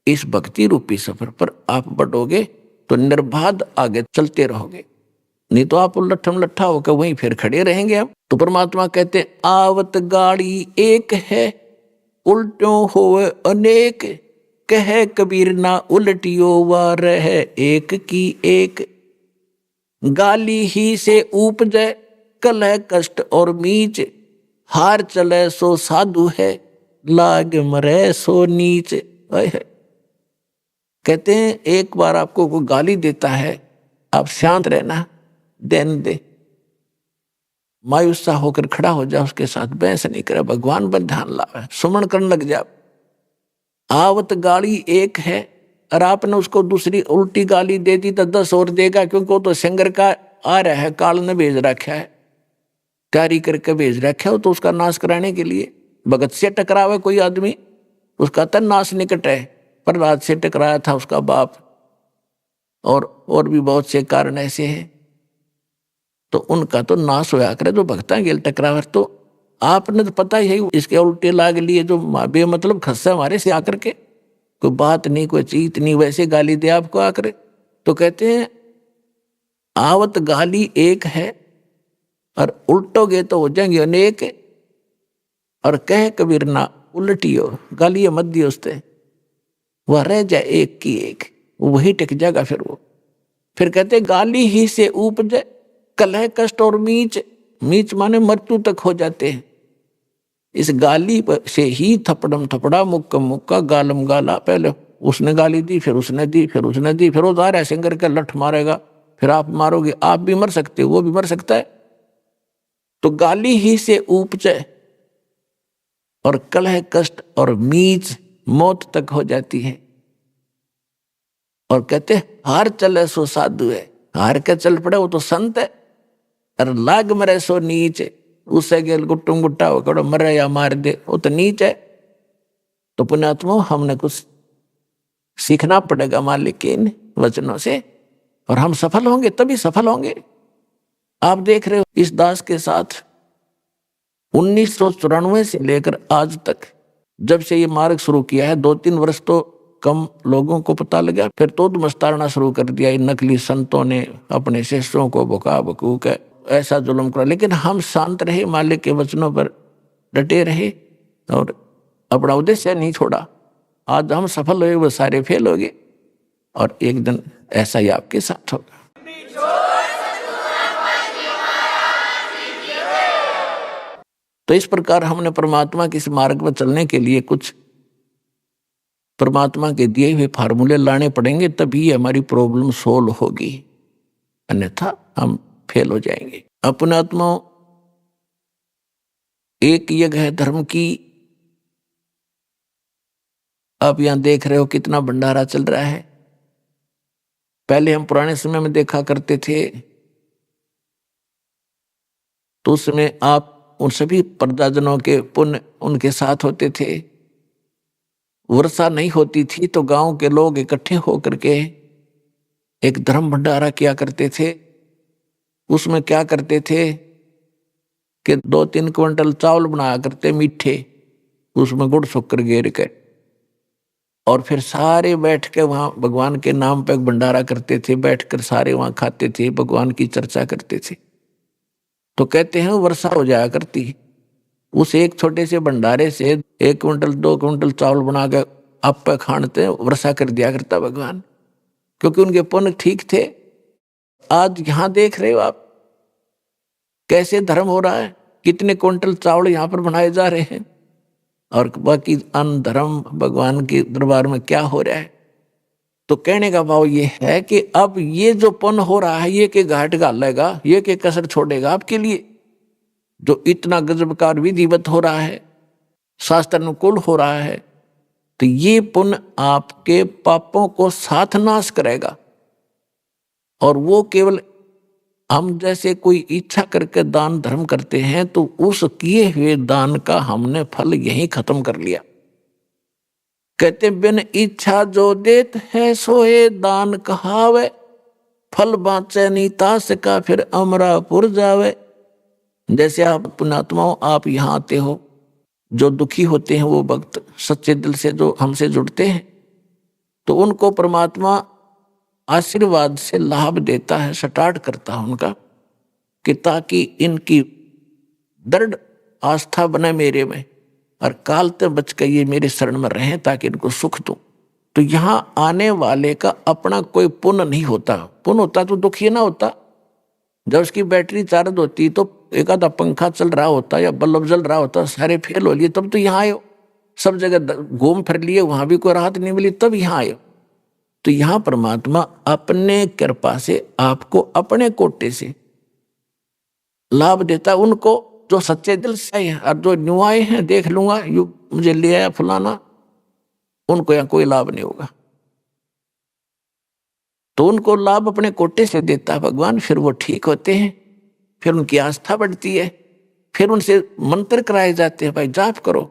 इस भक्ति रूपी सफर पर आप बढ़ोगे तो निर्बाध आगे चलते रहोगे, नहीं तो आप लट्ठम लट्ठा होकर वहीं फिर खड़े रहेंगे। आप तो परमात्मा कहते आवत गाड़ी एक है, उल्टों होवे अनेक, कहे कबीर ना उल्टियो वा रहे एक की एक। गाली ही से उपजे कलह कष्ट और मीच, हार चले सो साधु है, लाग मरे सो नीच। कहते हैं एक बार आपको कोई गाली देता है, आप शांत रहना, देन दे, मायूस सा होकर खड़ा हो जा, उसके साथ बहस नहीं करे, भगवान पर ध्यान लावे, सुमन करने लग जा। आवत गाली एक है, और आपने उसको दूसरी उल्टी गाली दे दी तो 10 और देगा, क्योंकि वो तो संगर का आ रहा है, काल ने भेज रखा है, तैयारी करके भेज रखा है, तो उसका नाश कराने के लिए। भगत से टकरावे कोई आदमी, उसका तन नाश निकट है, प्रहलाद से टकराया था उसका बाप, और भी बहुत से कारण ऐसे हैं, तो उनका तो नाश होया करे जो भक्ता गेल टकरावर। तो आपने तो पता ही है, इसके उल्टे लाग लिए जो बेमतलब खस्सा हमारे से आकर के, कोई बात नहीं, कोई चीत नहीं, वैसे गाली दे आपको आकर। तो कहते हैं आवत गाली एक है, और उल्टोगे तो हो जाएंगे अनेक, और कह कबीर ना उल्टियो, गाली मत दियो उससे, वह रह जाए एक की एक, वही टिक जाएगा फिर वो। फिर कहते गाली ही से उपजे कलह कष्ट और मीच, मीच माने मृत्यु तक हो जाते हैं। इस गाली से ही थपड़म थपड़ा मुक्का मुक्का गालम गाला, पहले उसने गाली दी, फिर उसने दी, फिर उसने दी, फिर वो जा रहा है सिंगर का लठ मारेगा, फिर आप मारोगे, आप भी मर सकते हो, वो भी मर सकता है। तो गाली ही से उपजे, और कलह कष्ट और मीच मौत तक हो जाती है। और कहते हार चले सो साधु है, हार के चल पड़े वो तो संत है। और लाग मरे सो नीच, उससे गेल गुट्टुम गुट्टा हो मरे या मार दे, वो तो नीच है। तो पुण्यात्मा हमने कुछ सीखना पड़ेगा मालिक के इन वचनों से, और हम सफल होंगे, तभी सफल होंगे। आप देख रहे हो इस दास के साथ 1994 से लेकर आज तक, जब से ये मार्ग शुरू किया है, 2-3 वर्ष तो कम लोगों को पता लगा, फिर तो मस्तारना शुरू कर दिया। इन नकली संतों ने अपने शिष्यों को भुका भकूक ऐसा जुल्म करा, लेकिन हम शांत रहे, मालिक के वचनों पर डटे रहे और अपना उद्देश्य नहीं छोड़ा। आज हम सफल हुए, वो सारे फेल हो गए, और एक दिन ऐसा ही आपके साथ होगा। तो इस प्रकार हमने परमात्मा के इस मार्ग पर चलने के लिए कुछ परमात्मा के दिए हुए फार्मूले लाने पड़ेंगे, तभी हमारी प्रॉब्लम सोल्व होगी, अन्यथा हम फेल हो जाएंगे। अपने आत्मा एक यज्ञ है धर्म की। आप यहां देख रहे हो कितना भंडारा चल रहा है। पहले हम पुराने समय में देखा करते थे, तो उस समय आप उन सभी प्रजाजनों के पुण्य उनके साथ होते थे। वर्षा नहीं होती थी तो गांव के लोग इकट्ठे होकर के एक धर्म भंडारा किया करते थे। उसमें क्या करते थे कि 2-3 क्विंटल चावल बनाया करते मीठे, उसमें गुड़ शक्कर गेर के, और फिर सारे बैठ के वहां भगवान के नाम पे भंडारा करते थे। बैठकर सारे वहां खाते थे, भगवान की चर्चा करते थे। तो कहते हैं वर्षा हो जाया करती। उस एक छोटे से भंडारे से 1 क्विंटल 2 क्विंटल चावल बना के आप पे खानते वर्षा कर दिया करता भगवान, क्योंकि उनके पुण्य ठीक थे। आज यहां देख रहे हो आप कैसे धर्म हो रहा है, कितने क्विंटल चावल यहां पर बनाए जा रहे हैं, और बाकी अन्न धर्म भगवान के दरबार में क्या हो रहा है। तो कहने का भाव ये है कि अब ये जो पुण्य हो रहा है, ये के घाट घालेगा, ये के कसर छोड़ेगा आपके लिए। जो इतना गजबकार विधिवत हो रहा है, शास्त्र अनुकूल हो रहा है, तो ये पुण्य आपके पापों को साथ नाश करेगा। और वो केवल हम जैसे कोई इच्छा करके दान धर्म करते हैं, तो उस किए हुए दान का हमने फल यही खत्म कर लिया। कहते बिन इच्छा जो देत है सोए दान कहावे, फल बाँचे नीतास का फिर अमरापुर जावे। जैसे आप पुण्यात्माओं, आप यहाँ आते हो, जो दुखी होते हैं वो भक्त सच्चे दिल से जो हमसे जुड़ते हैं, तो उनको परमात्मा आशीर्वाद से लाभ देता है, स्टार्ट करता है उनका, कि ताकि इनकी दृढ़ आस्था बने मेरे में, और काल तक बच के ये मेरे शरण में रहें, ताकि इनको सुख दूं। तो यहाँ आने वाले का अपना कोई पुण्य नहीं होता। पुण्य होता तो दुखी ना होता। जब उसकी बैटरी चार्ज होती तो एक आधा पंखा चल रहा होता या बल्ब जल रहा होता, सारे फेल हो लिए, तब तो यहाँ आयो। सब जगह घूम फिर लिए, वहां भी कोई राहत नहीं मिली, तब यहाँ आयो। तो यहाँ परमात्मा अपने कृपा से आपको अपने कोटे से लाभ देता, उनको जो सच्चे दिल से है। और जो न्यू आए हैं, देख लूंगा यू मुझे ले आया फलाना, उनको यहाँ कोई लाभ नहीं होगा। तो उनको लाभ अपने कोटे से देता है भगवान, फिर वो ठीक होते हैं, फिर उनकी आस्था बढ़ती है, फिर उनसे मंत्र कराए जाते हैं, भाई जाप करो,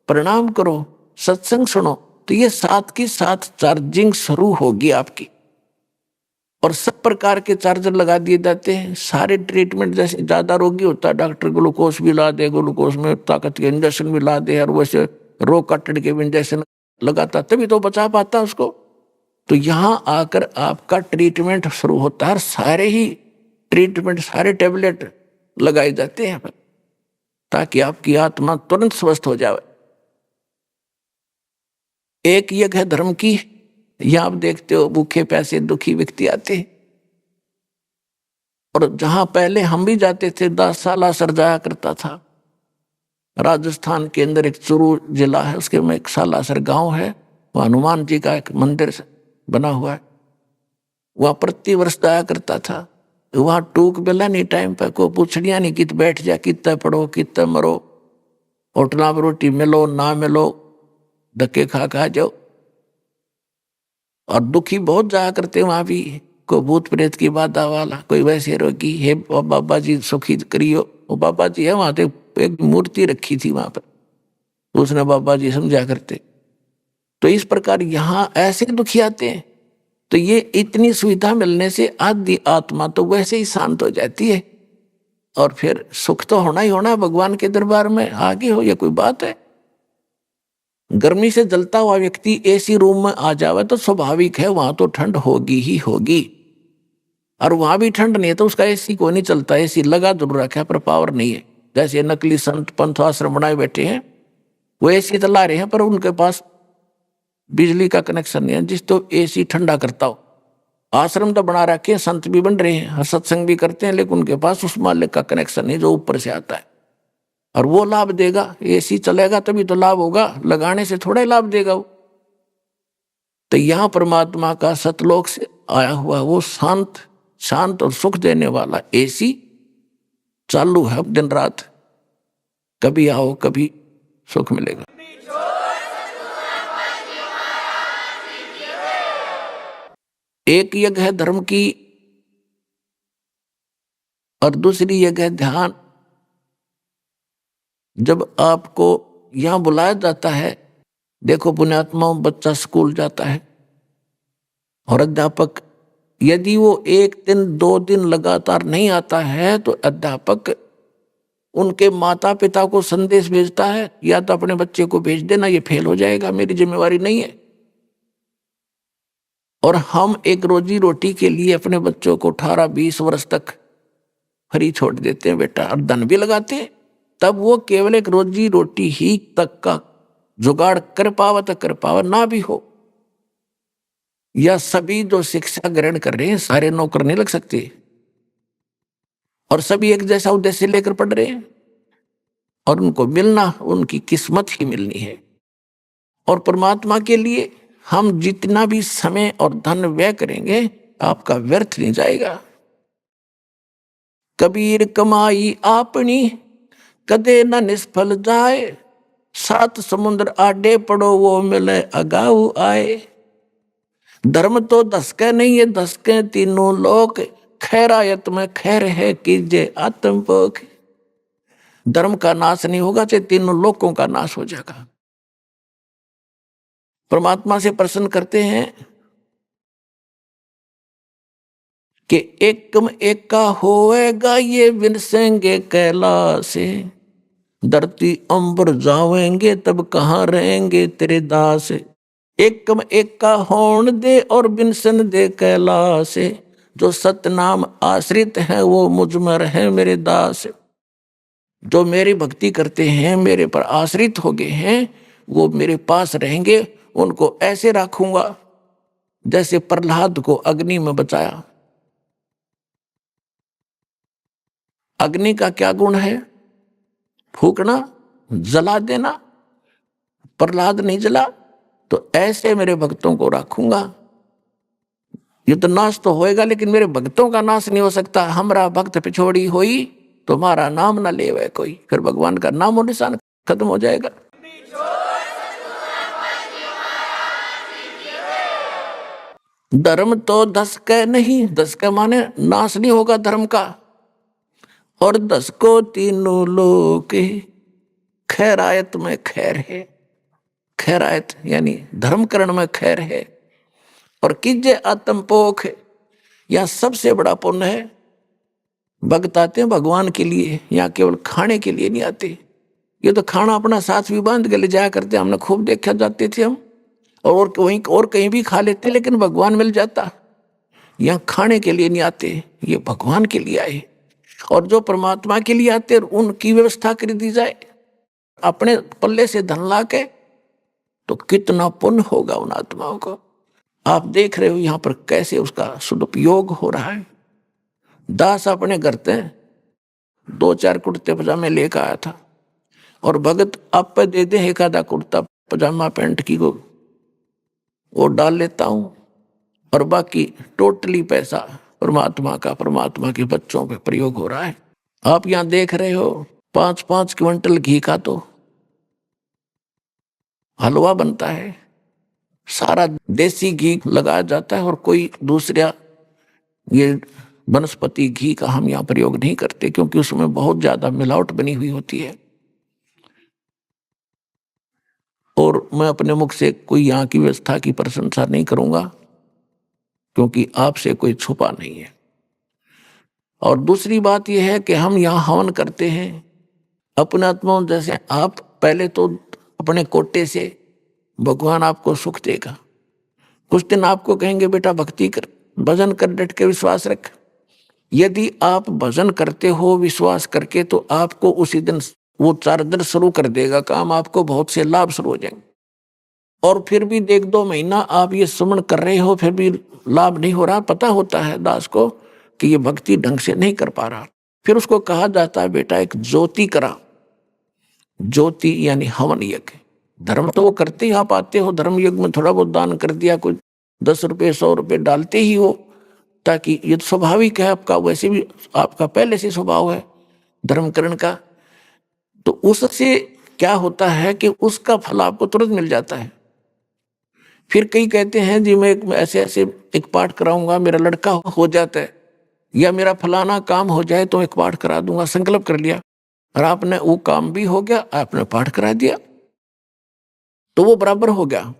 प्रणाम करो, सत्संग सुनो। तो ये साथ की साथ चार्जिंग शुरू होगी आपकी, और सब प्रकार के चार्जर लगा दिए जाते हैं। सारे ट्रीटमेंट, जैसे ज्यादा रोगी होता है डॉक्टर ग्लूकोज भी ला दे, ग्लूकोज में ताकत के इंजेक्शन भी ला दे, और वैसे रोग काटने के इंजेक्शन लगाता, तभी तो बचा पाता उसको। तो यहाँ आकर आपका ट्रीटमेंट शुरू होता है। सारे ही ट्रीटमेंट, सारे टैबलेट लगाए जाते हैं ताकि आपकी आत्मा तुरंत स्वस्थ हो जाए। एक यज्ञ है धर्म की। यहां आप देखते हो भूखे प्यासे दुखी व्यक्ति आते हैं, और जहां पहले हम भी जाते थे, 10 साल सर जाया करता था। राजस्थान के अंदर एक चूरू जिला है, उसके में एक सालासर गांव है, वह हनुमान जी का एक मंदिर बना हुआ है, वहां प्रति वर्ष जाया करता था। वहां टूक बेला नहीं, टाइम पे को पूछड़िया नहीं, कित बैठ जा, कितना पढ़ो, कितना मरो, होटलों पर रोटी मिलो ना मिलो, धक्के खा खा जाओ। और दुखी बहुत जाया करते वहां भी, कोई भूत प्रेत की बाधा वाला, कोई वैसे रोगी है, बाबा जी सुखी करियो। वो बाबा जी है वहां तो एक मूर्ति रखी थी वहां पर, उसने बाबा जी समझा करते। तो इस प्रकार यहाँ ऐसे दुखी आते हैं। तो ये इतनी सुविधा मिलने से आदि आत्मा तो वैसे ही शांत हो जाती है, और फिर सुख तो होना ही होना है भगवान के दरबार में। आगे हो, ये कोई बात है? गर्मी से जलता हुआ व्यक्ति एसी रूम में आ जावे तो स्वाभाविक है वहां तो ठंड होगी ही होगी, और वहां भी ठंड नहीं है तो उसका एसी को नहीं चलता। एसी लगा जरूर रखा है पर पावर नहीं है। जैसे नकली संत पंथ आश्रम बनाए बैठे हैं, वो एसी चला रहे हैं पर उनके पास बिजली का कनेक्शन नहीं है जिस तो एसी ठंडा करता हो। आश्रम तो बना रखे हैं, संत भी बन रहे हैं, सत्संग भी करते हैं, लेकिन उनके पास उस मालिक का कनेक्शन नहीं जो ऊपर से आता है, और वो लाभ देगा। एसी चलेगा तभी तो लाभ होगा, लगाने से थोड़ा ही लाभ देगा वो। तो यहाँ परमात्मा का सतलोक से आया हुआ वो शांत और सुख देने वाला एसी चालू है दिन रात। कभी आओ कभी सुख मिलेगा। एक यज्ञ है धर्म की और दूसरी यज्ञ है ध्यान। जब आपको यहां बुलाया जाता है, देखो पुण्यात्मा बच्चा स्कूल जाता है और अध्यापक यदि वो 1 दिन 2 दिन लगातार नहीं आता है तो अध्यापक उनके माता पिता को संदेश भेजता है, या तो अपने बच्चे को भेज देना, ये फेल हो जाएगा, मेरी जिम्मेवारी नहीं है। और हम एक रोजी रोटी के लिए अपने बच्चों को 18-20 वर्ष तक फ्री छोड़ देते हैं बेटा, और धन भी लगाते हैं, तब वो केवल एक रोजी रोटी ही तक का जुगाड़ कर पावा तो कर पावा, ना भी हो। या सभी जो शिक्षा ग्रहण कर रहे हैं सारे नौकर नहीं लग सकते, और सभी एक जैसा उद्देश्य लेकर पढ़ रहे हैं, और उनको मिलना उनकी किस्मत ही मिलनी है। और परमात्मा के लिए हम जितना भी समय और धन व्यय करेंगे आपका व्यर्थ नहीं जाएगा। कबीर कमाई आपनी कदे न निष्फल जाए, 7 समुद्र आडे पड़ो वो मिले अगाऊ आए। धर्म तो धसके नहीं है, धसके तीनों लोक, खैरायत में खैर है कीजे आत्मपोख। धर्म का नाश नहीं होगा चाहे तीनों लोकों का नाश हो जाएगा। परमात्मा से प्रश्न करते हैं कि एकम एका होएगा ये विनसेंगे कैलासे, धरती अंबर जावेंगे तब कहाँ रहेंगे तेरे दास। एकम एका होन दे और विनसन दे कैलासे, जो सतनाम आश्रित है वो मुझ में रहे मेरे दास। जो मेरी भक्ति करते हैं, मेरे पर आश्रित हो गए हैं, वो मेरे पास रहेंगे। उनको ऐसे रखूंगा जैसे प्रहलाद को अग्नि में बचाया। अग्नि का क्या गुण है? फूकना, जला देना। प्रहलाद नहीं जला, तो ऐसे मेरे भक्तों को रखूंगा। ये तो नाश तो होएगा लेकिन मेरे भक्तों का नाश नहीं हो सकता। हमारा भक्त पिछोड़ी होई तुम्हारा नाम ना लेवे कोई, फिर भगवान का नाम और निशान खत्म हो जाएगा। धर्म तो धसके नहीं, धसके माने नाश नहीं होगा धर्म का। और धसको तीनों लोक, खैरायत में खैर है। खैरायत यानी धर्मकरण में खैर है। और कीजे आत्मपोख, यह सबसे बड़ा पुण्य है। भक्त आते हैं भगवान के लिए, यहाँ केवल खाने के लिए नहीं आते। ये तो खाना अपना साथ भी बांध के ले जाया करते, हमने खूब देखा, जाते थे हम, और वहीं और कहीं भी खा लेते, लेकिन भगवान मिल जाता। यहाँ खाने के लिए नहीं आते, ये भगवान के लिए आए। और जो परमात्मा के लिए आते उनकी व्यवस्था कर दी जाए अपने पल्ले से धन ला के, तो कितना पुण्य होगा उन आत्माओं को। आप देख रहे हो यहाँ पर कैसे उसका सदुपयोग हो रहा है। दास अपने घर से 2-4 कुर्ते पजामे लेकर आया था, और भगत आप पे दे दे एक आधा कुर्ता पजामा पैंट की को वो डाल लेता हूं, और बाकी टोटली पैसा परमात्मा का, परमात्मा के बच्चों पे प्रयोग हो रहा है। आप यहाँ देख रहे हो 5-5 क्विंटल घी का तो हलवा बनता है, सारा देसी घी लगाया जाता है और कोई दूसरा ये वनस्पति घी का हम यहाँ प्रयोग नहीं करते, क्योंकि उसमें बहुत ज्यादा मिलावट बनी हुई होती है। और मैं अपने मुख से कोई यहाँ की व्यवस्था की प्रशंसा नहीं करूंगा, क्योंकि आपसे कोई छुपा नहीं है। और दूसरी बात यह है कि हम यहाँ हवन करते हैं अपने आत्मा, जैसे आप पहले तो अपने कोटे से भगवान आपको सुख देगा, कुछ दिन आपको कहेंगे बेटा भक्ति कर, भजन कर, डट के विश्वास रख। यदि आप भजन करते हो विश्वास करके, तो आपको उसी दिन वो 4 दिन शुरू कर देगा काम, आपको बहुत से लाभ शुरू हो जाएंगे। और फिर भी 1-2 महीना आप ये सुमन कर रहे हो, फिर भी लाभ नहीं हो रहा, पता होता है दास को कि ये भक्ति ढंग से नहीं कर पा रहा। फिर उसको कहा जाता है बेटा एक ज्योति करा, ज्योति यानी हवन यज्ञ। धर्म तो वो करते ही आप आते हो, धर्म यज्ञ में थोड़ा बहुत दान कर दिया, कोई 10 रुपये 100 रुपये डालते ही हो, ताकि ये तो स्वाभाविक है आपका, वैसे भी आपका पहले से स्वभाव है धर्मकरण का। तो उससे क्या होता है कि उसका फल आपको तुरंत मिल जाता है। फिर कई कहते हैं जी मैं ऐसे ऐसे एक पाठ कराऊंगा, मेरा लड़का हो जाता है, या मेरा फलाना काम हो जाए तो एक पाठ करा दूंगा, संकल्प कर लिया और आपने वो काम भी हो गया, आपने पाठ करा दिया, तो वो बराबर हो गया।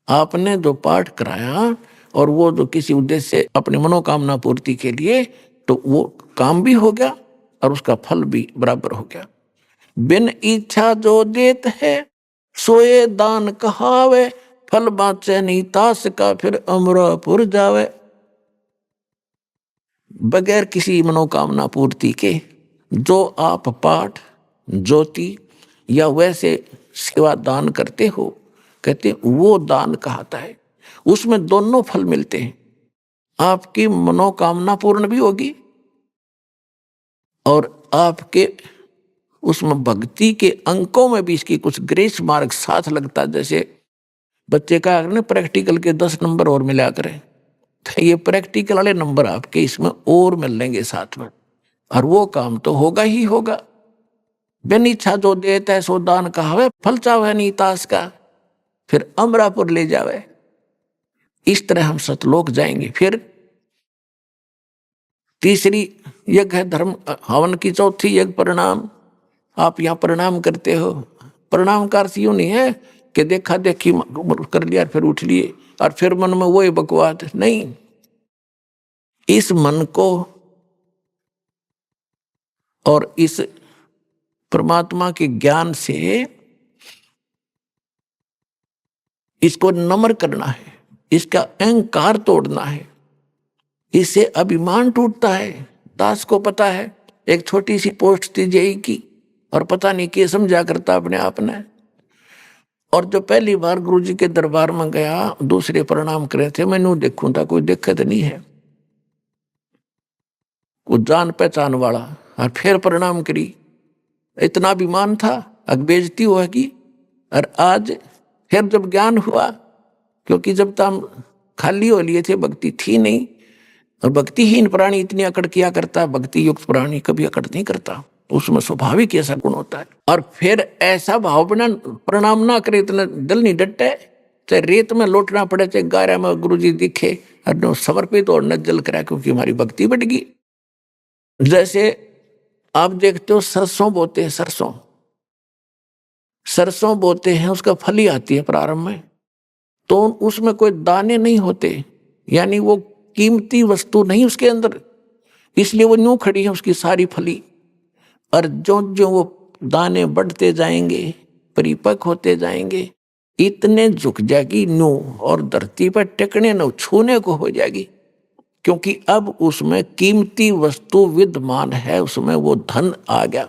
आपने जो पाठ कराया और वो जो किसी उद्देश्य से अपनी मनोकामना पूर्ति के लिए, तो वो काम भी हो गया और उसका फल भी बराबर हो गया। बिन इच्छा जो देत है सोए दान कहावे, फल बाँचे नहीं तास का फिर अमरापुर जावे। बगैर किसी मनोकामना पूर्ति के जो आप पाठ, ज्योति या वैसे सेवा दान करते हो, कहते वो दान कहता है। उसमें दोनों फल मिलते हैं, आपकी मनोकामना पूर्ण भी होगी और आपके उसमें भक्ति के अंकों में भी इसकी कुछ ग्रेस मार्क साथ लगता। जैसे बच्चे का प्रैक्टिकल के 10 नंबर और मिला करें, तो ये प्रैक्टिकल वाले नंबर आपके इसमें और मिल लेंगे साथ में, और वो काम तो होगा ही होगा। बिन इच्छा जो देता है सो दान कहावे, फल चावे नहीं तास का फिर अमरापुर ले जावे। इस तरह हम सतलोक जाएंगे। फिर तीसरी यज्ञ है धर्म हवन की, चौथी यज्ञ प्रणाम। आप यहाँ प्रणाम करते हो, प्रणाम का अर्थ यूं नहीं है कि देखा देखी कर लिया फिर उठ लिए और फिर मन में वो बकवाद नहीं। इस मन को और इस परमात्मा के ज्ञान से इसको नम्र करना है, इसका अहंकार तोड़ना है, इससे अभिमान टूटता है। दास को पता है एक छोटी सी पोस्ट थी जेई की और पता नहीं क्या समझा करता अपने आप ने। और जो पहली बार गुरुजी के दरबार में गया, दूसरे प्रणाम करे थे, मैंने देखूं था कोई दिक्कत नहीं है, कुछ जान पहचान वाला, और फिर प्रणाम करी। इतना अभिमान था, बेइज्जती होगी। और आज फिर जब ज्ञान हुआ, क्योंकि जब तक हम खाली हो लिए थे, भक्ति थी नहीं, और भक्तिहीन प्राणी इतनी अकड़ किया करता, भक्ति युक्त प्राणी कभी अकड़ नहीं करता, उसमें स्वाभाविक ऐसा गुण होता है। और फिर ऐसा भाव बना, प्रणाम ना करे इतना दिल नहीं डटे, चाहे रेत में लौटना पड़े, चाहे गारा में गुरुजी दिखे, और समर्पित और न जल करा, क्योंकि हमारी भक्ति बढ़ गई। जैसे आप देखते हो सरसों बोते हैं, सरसों बोते हैं, उसका फली आती है प्रारंभ में, तो उसमें कोई दाने नहीं होते, यानी वो कीमती वस्तु नहीं उसके अंदर, इसलिए वो यूं खड़ी है उसकी सारी फली। और जो जो वो दाने बढ़ते जाएंगे, परिपक्व होते जाएंगे, इतने झुक जाएगी न्यू और धरती पर टेकने न छूने को हो जाएगी, क्योंकि अब उसमें कीमती वस्तु विद्यमान है, उसमें वो धन आ गया।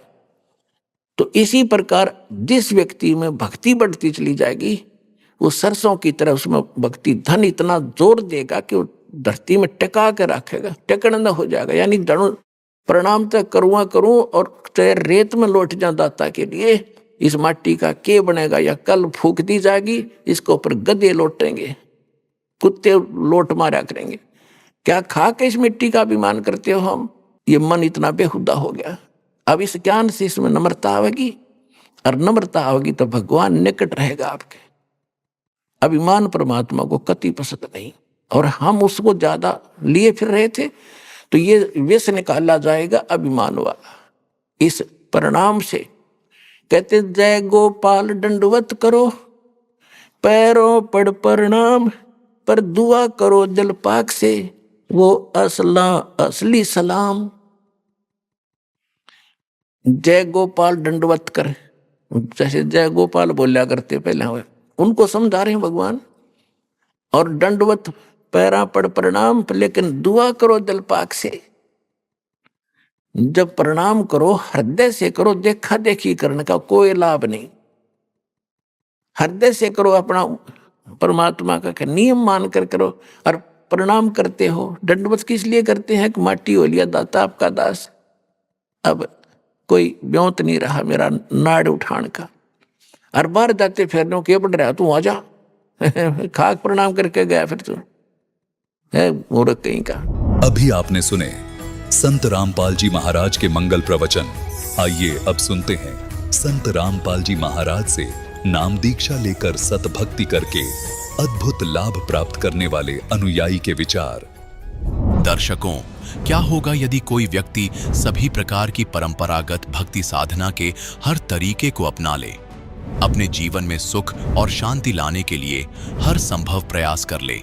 तो इसी प्रकार जिस व्यक्ति में भक्ति बढ़ती चली जाएगी, वो सरसों की तरह उसमें भक्ति धन इतना जोर देगा कि वो धरती में टिका के रखेगा, टेकन न हो जाएगा। यानी जड़ों प्रणाम तक करूँ और चाहे रेत में लौट जाऊं दाता के लिए, इस माटी का के बनेगा, या कल फूक दी जाएगी, इसको ऊपर गधे लौटेंगे, कुत्ते लोट मारा करेंगे। क्या खा के इस मिट्टी का अभिमान करते हो हम? ये मन इतना बेहुदा हो गया। अब इस ज्ञान से इसमें नम्रता आवेगी, और नम्रता होगी तो भगवान निकट रहेगा आपके। अभिमान परमात्मा को कति पसंद नहीं, और हम उसको ज्यादा लिए फिर रहे थे, तो ये व्यस निकाला जाएगा अभिमान वाला। इस परिणाम से कहते जय गोपाल दंडवत करो, पैरों पड़ प्रणाम, पर दुआ करो दिल पाक से, वो असली सलाम। जय गोपाल दंडवत कर, जैसे जय गोपाल बोलिया करते पहले हुए, उनको समझा रहे हैं भगवान। और दंडवत पैरा पड़ प्रणाम, लेकिन दुआ करो दिल पाक से। जब प्रणाम करो हृदय से करो, देखा देखी करने का कोई लाभ नहीं। हृदय से करो, अपना परमात्मा का नियम मानकर करो। और प्रणाम करते हो, दंडवत किस लिए करते हैं कि माटी हो लिया दाता आपका दास, अब कोई ब्योत नहीं रहा मेरा नाड़ उठान का। और बाहर जाते फिरने के बढ़ रहा, तू आ जा खाक प्रणाम करके गया, फिर तू है मूर्ख कहीं का। अभी आपने सुने संत रामपाल जी महाराज के मंगल प्रवचन। आइए अब सुनते हैं संत रामपाल जी महाराज से नाम दीक्षा लेकर सतभक्ति करके अद्भुत लाभ प्राप्त करने वाले अनुयायी के विचार। दर्शकों, क्या होगा यदि कोई व्यक्ति सभी प्रकार की परंपरागत भक्ति साधना के हर तरीके को अपना ले, अपने जीवन में सुख और शांति लाने के लिए हर संभव प्रयास कर ले,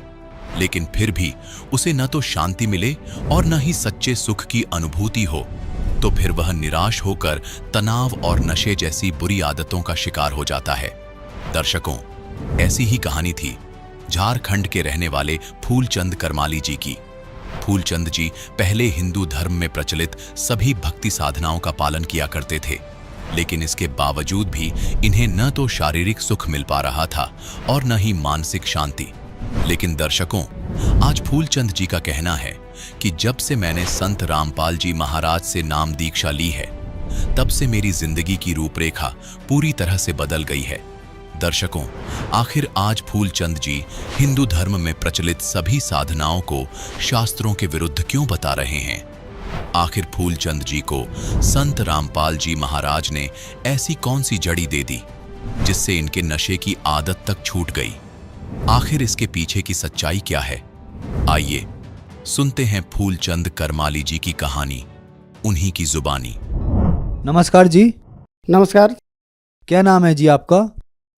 लेकिन फिर भी उसे न तो शांति मिले और न ही सच्चे सुख की अनुभूति हो, तो फिर वह निराश होकर तनाव और नशे जैसी बुरी आदतों का शिकार हो जाता है। दर्शकों, ऐसी ही कहानी थी झारखंड के रहने वाले फूलचंद करमाली जी की। फूलचंद जी पहले हिंदू धर्म में प्रचलित सभी भक्ति साधनाओं का पालन किया करते थे, लेकिन इसके बावजूद भी इन्हें न तो शारीरिक सुख मिल पा रहा था और न ही मानसिक शांति। लेकिन दर्शकों, आज फूलचंद जी का कहना है कि जब से मैंने संत रामपाल जी महाराज से नाम दीक्षा ली है, तब से मेरी जिंदगी की रूपरेखा पूरी तरह से बदल गई है। दर्शकों, आखिर आज फूलचंद जी हिंदू धर्म में प्रचलित सभी साधनाओं को शास्त्रों के विरुद्ध क्यों बता रहे हैं? आखिर फूलचंद जी को संत रामपाल जी महाराज ने ऐसी कौन सी जड़ी दे दी जिससे इनके नशे की आदत तक छूट गई? आखिर इसके पीछे की सच्चाई क्या है? आइए सुनते हैं फूलचंद करमाली जी की कहानी, उन्हीं की जुबानी। नमस्कार जी। नमस्कार। क्या नाम है जी आपका?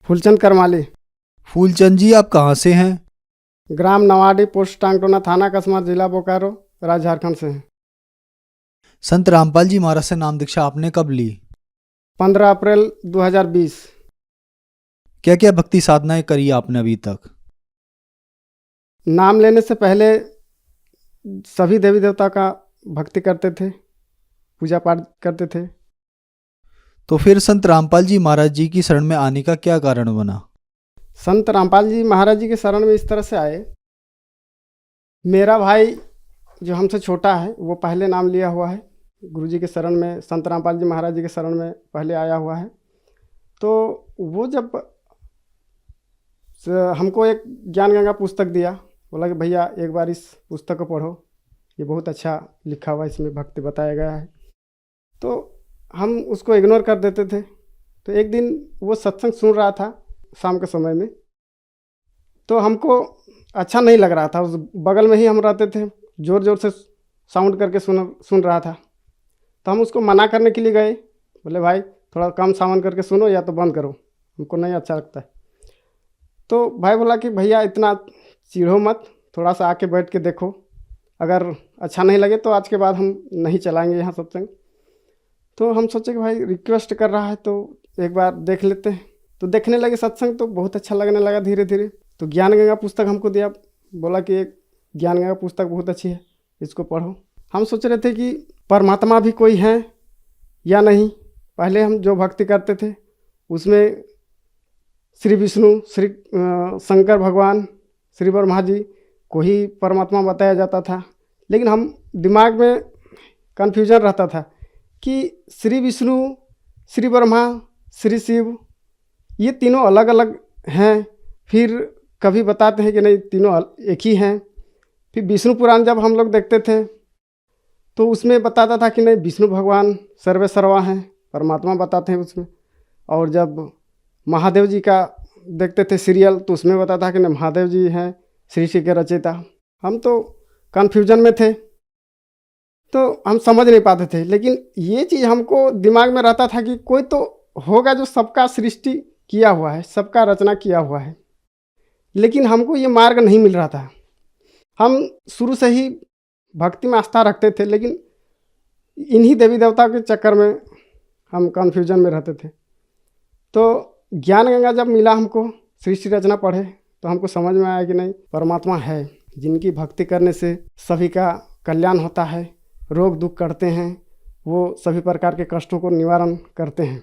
फूलचंद करमाली। फूलचंद जी, आप कहाँ से हैं? ग्राम नवाडी, पोस्ट टांगटोना, थाना कसमार, जिला बोकारो, राज्य झारखंड से हैं। संत रामपाल जी महाराज से नाम दीक्षा आपने कब ली? 15 अप्रैल 2020। क्या क्या भक्ति साधनाएं करी आपने अभी तक? नाम लेने से पहले सभी देवी देवता का भक्ति करते थे, पूजा पाठ करते थे। तो फिर संत रामपाल जी महाराज जी की शरण में आने का क्या कारण बना? संत रामपाल जी महाराज जी के शरण में इस तरह से आए, मेरा भाई जो हमसे छोटा है वो पहले नाम लिया हुआ है गुरु जी के शरण में, संत रामपाल जी महाराज जी के शरण में पहले आया हुआ है। तो वो जब हमको एक ज्ञान गंगा पुस्तक दिया, बोला कि भैया एक बार इस पुस्तक को पढ़ो, ये बहुत अच्छा लिखा हुआ है, इसमें भक्ति बताया गया है। तो हम उसको इग्नोर कर देते थे। तो एक दिन वो सत्संग सुन रहा था शाम के समय में, तो हमको अच्छा नहीं लग रहा था। उस बगल में ही हम रहते थे, ज़ोर ज़ोर से साउंड करके सुन रहा था। तो हम उसको मना करने के लिए गए, बोले भाई थोड़ा कम साउंड करके सुनो या तो बंद करो, हमको नहीं अच्छा लगता है। तो भाई बोला कि भैया इतना चिढ़ो मत, थोड़ा सा आके बैठ के देखो, अगर अच्छा नहीं लगे तो आज के बाद हम नहीं चलाएंगे यहाँ सत्संग। तो हम सोचे कि भाई रिक्वेस्ट कर रहा है तो एक बार देख लेते हैं। तो देखने लगे सत्संग, तो बहुत अच्छा लगने लगा धीरे धीरे। तो ज्ञान गंगा पुस्तक हमको दिया, बोला कि एक ज्ञान गंगा पुस्तक बहुत अच्छी है, इसको पढ़ो। हम सोच रहे थे कि परमात्मा भी कोई है या नहीं। पहले हम जो भक्ति करते थे उसमें श्री विष्णु, श्री शंकर भगवान, श्री ब्रह्मा जी को ही परमात्मा बताया जाता था। लेकिन हम दिमाग में कन्फ्यूजन रहता था कि श्री विष्णु, श्री ब्रह्मा, श्री शिव, ये तीनों अलग अलग हैं। फिर कभी बताते हैं कि नहीं तीनों एक ही हैं। फिर विष्णु पुराण जब हम लोग देखते थे तो उसमें बताता था कि नहीं विष्णु भगवान सर्वे सर्वा हैं, परमात्मा बताते हैं उसमें। और जब महादेव जी का देखते थे सीरियल तो उसमें बताता कि नहीं महादेव जी हैं सृष्टि के रचयिता। हम तो कन्फ्यूजन में थे तो हम समझ नहीं पाते थे, लेकिन ये चीज़ हमको दिमाग में रहता था कि कोई तो होगा जो सबका सृष्टि किया हुआ है, सबका रचना किया हुआ है, लेकिन हमको ये मार्ग नहीं मिल रहा था। हम शुरू से ही भक्ति में आस्था रखते थे, लेकिन इन्हीं देवी देवता के चक्कर में हम कन्फ्यूजन में रहते थे। तो ज्ञान गंगा जब मिला हमको, सृष्टि रचना पढ़े तो हमको समझ में आया कि नहीं परमात्मा है, जिनकी भक्ति करने से सभी का कल्याण होता है, रोग दुख करते हैं, वो सभी प्रकार के कष्टों को निवारण करते हैं।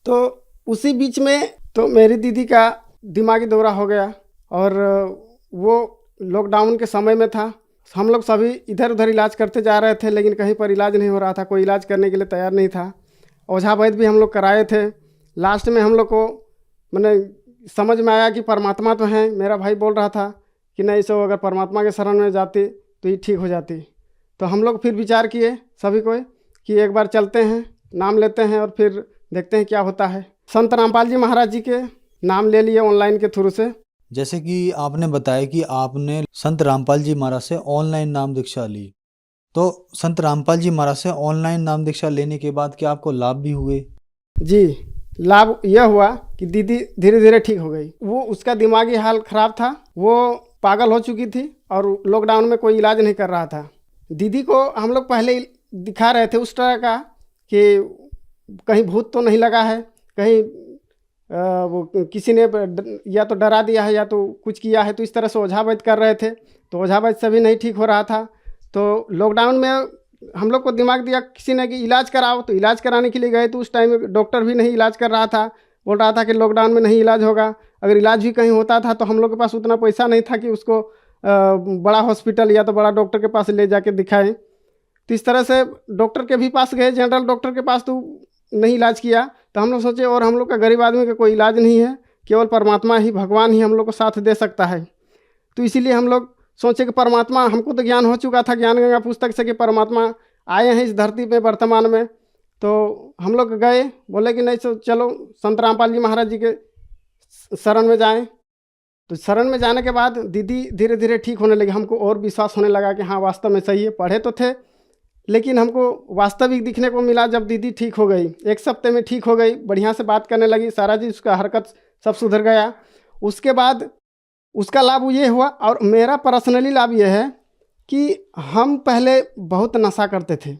तो उसी बीच में तो मेरी दीदी का दिमागी दौरा हो गया और वो लॉकडाउन के समय में था। हम लोग सभी इधर उधर इलाज करते जा रहे थे, लेकिन कहीं पर इलाज नहीं हो रहा था, कोई इलाज करने के लिए तैयार नहीं था। ओझा वैद्य भी हम लोग कराए थे। लास्ट में हम लोग को मैंने समझ में आया कि परमात्मा तो हैं। मेरा भाई बोल रहा था कि नहीं सो अगर परमात्मा के शरण में जाती तो ये ठीक हो जाती। तो हम लोग फिर विचार किए सभी को कि एक बार चलते हैं, नाम लेते हैं और फिर देखते हैं क्या होता है। संत रामपाल जी महाराज जी के नाम ले लिए ऑनलाइन के थ्रू से। जैसे कि आपने बताया कि आपने संत रामपाल जी महाराज से ऑनलाइन नाम दीक्षा ली, तो संत रामपाल जी महाराज से ऑनलाइन नाम दीक्षा लेने के बाद क्या आपको लाभ भी हुए? जी, लाभ यह हुआ कि दीदी धीरे धीरे ठीक हो गई। वो उसका दिमागी हाल खराब था, वो पागल हो चुकी थी और लॉकडाउन में कोई इलाज नहीं कर रहा था। दीदी को हम लोग पहले दिखा रहे थे उस तरह का कि कहीं भूत तो नहीं लगा है, कहीं वो किसी ने या तो डरा दिया है या तो कुछ किया है, तो इस तरह से ओझा वैद्य कर रहे थे। तो ओझा वैद्य से भी नहीं ठीक हो रहा था। तो लॉकडाउन में हम लोग को दिमाग दिया किसी ने कि इलाज कराओ, तो इलाज कराने के लिए गए तो उस टाइम में डॉक्टर भी नहीं इलाज कर रहा था, बोल रहा था कि लॉकडाउन में नहीं इलाज होगा। अगर इलाज भी कहीं होता था तो हम लोग के पास उतना पैसा नहीं था कि उसको बड़ा हॉस्पिटल या तो बड़ा डॉक्टर के पास ले जाके दिखाएं। तो इस तरह से डॉक्टर के भी पास गए, जनरल डॉक्टर के पास, तो नहीं इलाज किया। तो हम लोग सोचे और हम लोग का गरीब आदमी का कोई इलाज नहीं है, केवल परमात्मा ही, भगवान ही हम लोग को साथ दे सकता है। तो इसीलिए हम लोग सोचे कि परमात्मा, हमको तो ज्ञान हो चुका था ज्ञान गंगा पुस्तक से कि परमात्मा आए हैं इस धरती पे वर्तमान में। तो हम लोग गए, बोले कि नहीं चलो संत रामपाल जी महाराज जी के शरण में जाएं। तो शरण में जाने के बाद दीदी धीरे धीरे ठीक होने लगी। हमको और विश्वास होने लगा कि हाँ वास्तव में सही है। पढ़े तो थे, लेकिन हमको वास्तविक दिखने को मिला जब दीदी ठीक हो गई। एक हफ्ते में ठीक हो गई, बढ़िया से बात करने लगी, सारा चीज़ उसका हरकत सब सुधर गया। उसके बाद उसका लाभ ये हुआ, और मेरा पर्सनली लाभ ये है कि हम पहले बहुत नशा करते थे।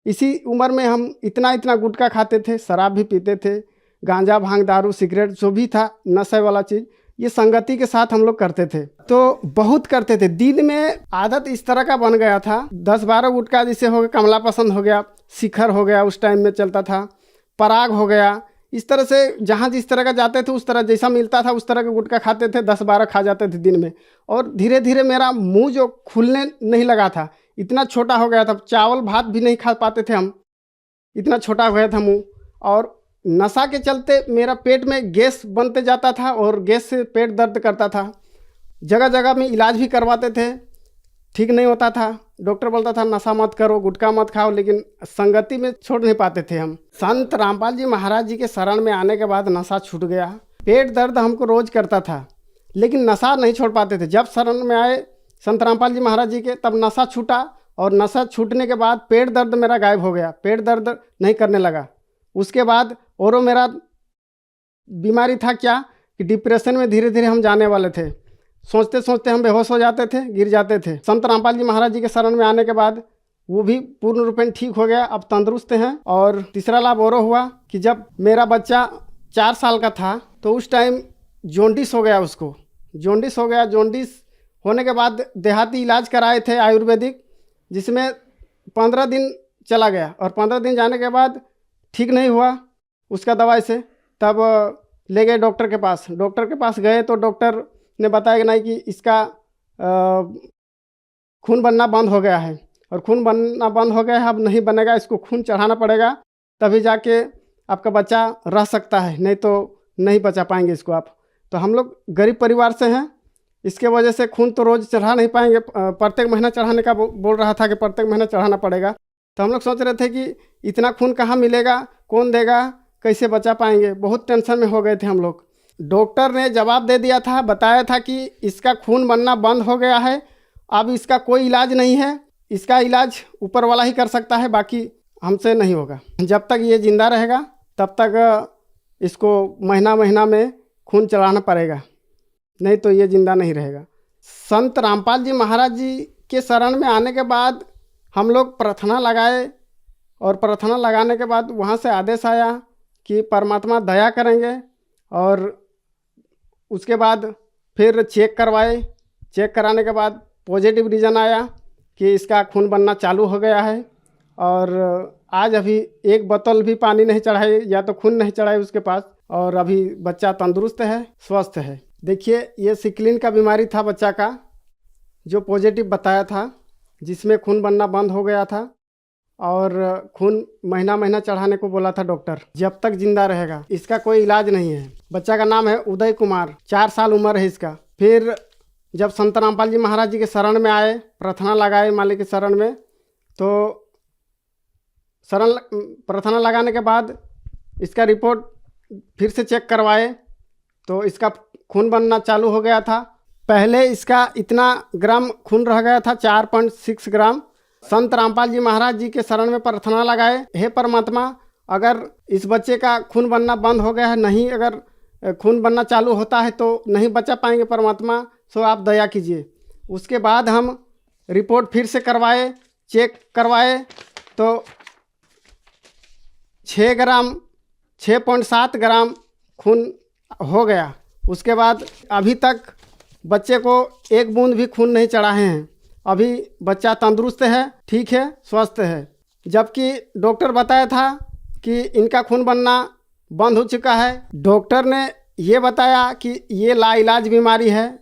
इसी उम्र में हम इतना इतना गुटखा खाते थे, शराब भी पीते थे, गांजा भांग दारू सिगरेट जो भी था नशे वाला चीज़, ये संगति के साथ हम लोग करते थे। तो बहुत करते थे। दिन में आदत इस तरह का बन गया था, 10-12 गुटखा जैसे हो गया, कमला पसंद हो गया, शिखर हो गया, उस टाइम में चलता था, पराग हो गया। इस तरह से जहाँ जिस तरह का जाते थे उस तरह जैसा मिलता था उस तरह के गुटखा खाते थे, 10-12 खा जाते थे दिन में। और धीरे धीरे मेरा मुंह जो खुलने नहीं लगा था, इतना छोटा हो गया था, चावल भात भी नहीं खा पाते थे हम, इतना छोटा हो गया था मुंह। और नशा के चलते मेरा पेट में गैस बनते जाता था और गैस से पेट दर्द करता था। जगह जगह में इलाज भी करवाते थे, ठीक नहीं होता था। डॉक्टर बोलता था नशा मत करो, गुटखा मत खाओ, लेकिन संगति में छोड़ नहीं पाते थे हम। संत रामपाल जी महाराज जी के शरण में आने के बाद नशा छूट गया। पेट दर्द हमको रोज करता था, लेकिन नशा नहीं छोड़ पाते थे। जब शरण में आए संत रामपाल जी महाराज जी के, तब नशा छूटा, और नशा छूटने के बाद पेट दर्द मेरा गायब हो गया, पेट दर्द नहीं करने लगा। उसके बाद और मेरा बीमारी था क्या कि डिप्रेशन में धीरे धीरे हम जाने वाले थे। सोचते सोचते हम बेहोश हो जाते थे, गिर जाते थे। संत रामपाल जी महाराज जी के शरण में आने के बाद वो भी पूर्ण रूपेण ठीक हो गया, अब तंदुरुस्त हैं। और तीसरा लाभ और हुआ कि जब मेरा बच्चा 4 साल का था तो उस टाइम जॉन्डिस हो गया, उसको जॉन्डिस हो गया। जॉन्डिस होने के बाद देहाती इलाज कराए थे आयुर्वेदिक, जिसमें 15 दिन चला गया, और 15 दिन जाने के बाद ठीक नहीं हुआ उसका दवाई से। तब ले गए डॉक्टर के पास। डॉक्टर के पास गए तो डॉक्टर ने बताया कि नहीं कि इसका खून बनना बंद हो गया है, और खून बनना बंद हो गया है, अब नहीं बनेगा, इसको खून चढ़ाना पड़ेगा, तभी जाके आपका बच्चा रह सकता है, नहीं तो नहीं बचा पाएंगे इसको आप। तो हम लोग गरीब परिवार से हैं, इसके वजह से खून तो रोज़ चढ़ा नहीं पाएंगे, प्रत्येक महीना चढ़ाने का बोल रहा था कि प्रत्येक महीना चढ़ाना पड़ेगा। तो हम लोग सोच रहे थे कि इतना खून कहाँ मिलेगा, कौन देगा, कैसे बचा पाएंगे, बहुत टेंशन में हो गए थे हम लोग। डॉक्टर ने जवाब दे दिया था, बताया था कि इसका खून बनना बंद हो गया है, अब इसका कोई इलाज नहीं है, इसका इलाज ऊपर वाला ही कर सकता है, बाकी हमसे नहीं होगा। जब तक ये ज़िंदा रहेगा तब तक इसको महीना महीना में खून चढ़ाना पड़ेगा, नहीं तो ये ज़िंदा नहीं रहेगा। संत रामपाल जी महाराज जी के शरण में आने के बाद हम लोग प्रार्थना लगाए, और प्रार्थना लगाने के बाद वहाँ से आदेश आया कि परमात्मा दया करेंगे, और उसके बाद फिर चेक करवाए। चेक कराने के बाद पॉजिटिव रीजन आया कि इसका खून बनना चालू हो गया है, और आज अभी एक बोतल भी पानी नहीं चढ़ाई या तो खून नहीं चढ़ाई उसके पास, और अभी बच्चा तंदुरुस्त है, स्वस्थ है। देखिए, ये सिकलिन का बीमारी था बच्चा का, जो पॉजिटिव बताया था, जिसमें खून बनना बंद हो गया था, और खून महीना महीना चढ़ाने को बोला था डॉक्टर, जब तक जिंदा रहेगा। इसका कोई इलाज नहीं है। बच्चा का नाम है उदय कुमार, 4 साल उम्र है इसका। फिर जब संत रामपाल जी महाराज जी के शरण में आए, प्रार्थना लगाए मालिक के शरण में, तो प्रार्थना लगाने के बाद इसका रिपोर्ट फिर से चेक करवाए तो इसका खून बनना चालू हो गया था। पहले इसका इतना ग्राम खून रह गया था, 4.6 ग्राम। संत रामपाल जी महाराज जी के शरण में प्रार्थना लगाए, हे परमात्मा, अगर इस बच्चे का खून बनना बंद हो गया है, नहीं अगर खून बनना चालू होता है तो नहीं बचा पाएंगे परमात्मा, सो आप दया कीजिए। उसके बाद हम रिपोर्ट फिर से करवाए, चेक करवाए तो 6.7 ग्राम खून हो गया। उसके बाद अभी तक बच्चे को एक बूंद भी खून नहीं चढ़ाए हैं। अभी बच्चा तंदुरुस्त है, ठीक है, स्वस्थ है। जबकि डॉक्टर बताया था कि इनका खून बनना बंद हो चुका है। डॉक्टर ने ये बताया कि ये लाइलाज बीमारी है,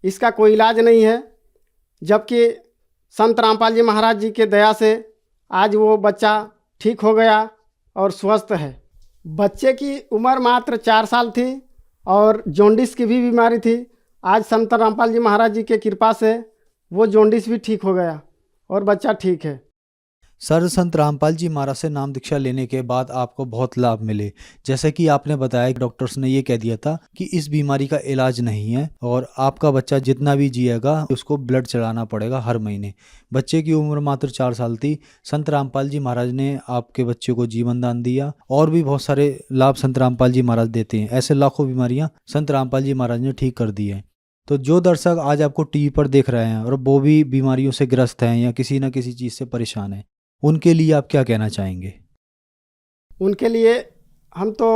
इसका कोई इलाज नहीं है। जबकि संत रामपाल जी महाराज जी के दया से आज वो बच्चा ठीक हो गया और स्वस्थ है। बच्चे की उम्र मात्र 4 साल थी और जॉन्डिस की भी बीमारी थी। आज संत रामपाल जी महाराज जी के कृपा से वो जॉन्डिस भी ठीक हो गया और बच्चा ठीक है। सर, संत रामपाल जी महाराज से नाम दीक्षा लेने के बाद आपको बहुत लाभ मिले। जैसे कि आपने बताया कि डॉक्टर्स ने ये कह दिया था कि इस बीमारी का इलाज नहीं है और आपका बच्चा जितना भी जिएगा उसको ब्लड चढ़ाना पड़ेगा हर महीने। बच्चे की उम्र मात्र 4 साल थी। संत रामपाल जी महाराज ने आपके बच्चे को जीवन दान दिया और भी बहुत सारे लाभ संत रामपाल जी महाराज देते हैं। ऐसे लाखों बीमारियाँ संत रामपाल जी महाराज ने ठीक कर दी है। तो जो दर्शक आज आपको टीवी पर देख रहे हैं और वो भी बीमारियों से ग्रस्त हैं या किसी न किसी चीज़ से परेशान हैं, उनके लिए आप क्या कहना चाहेंगे? उनके लिए हम तो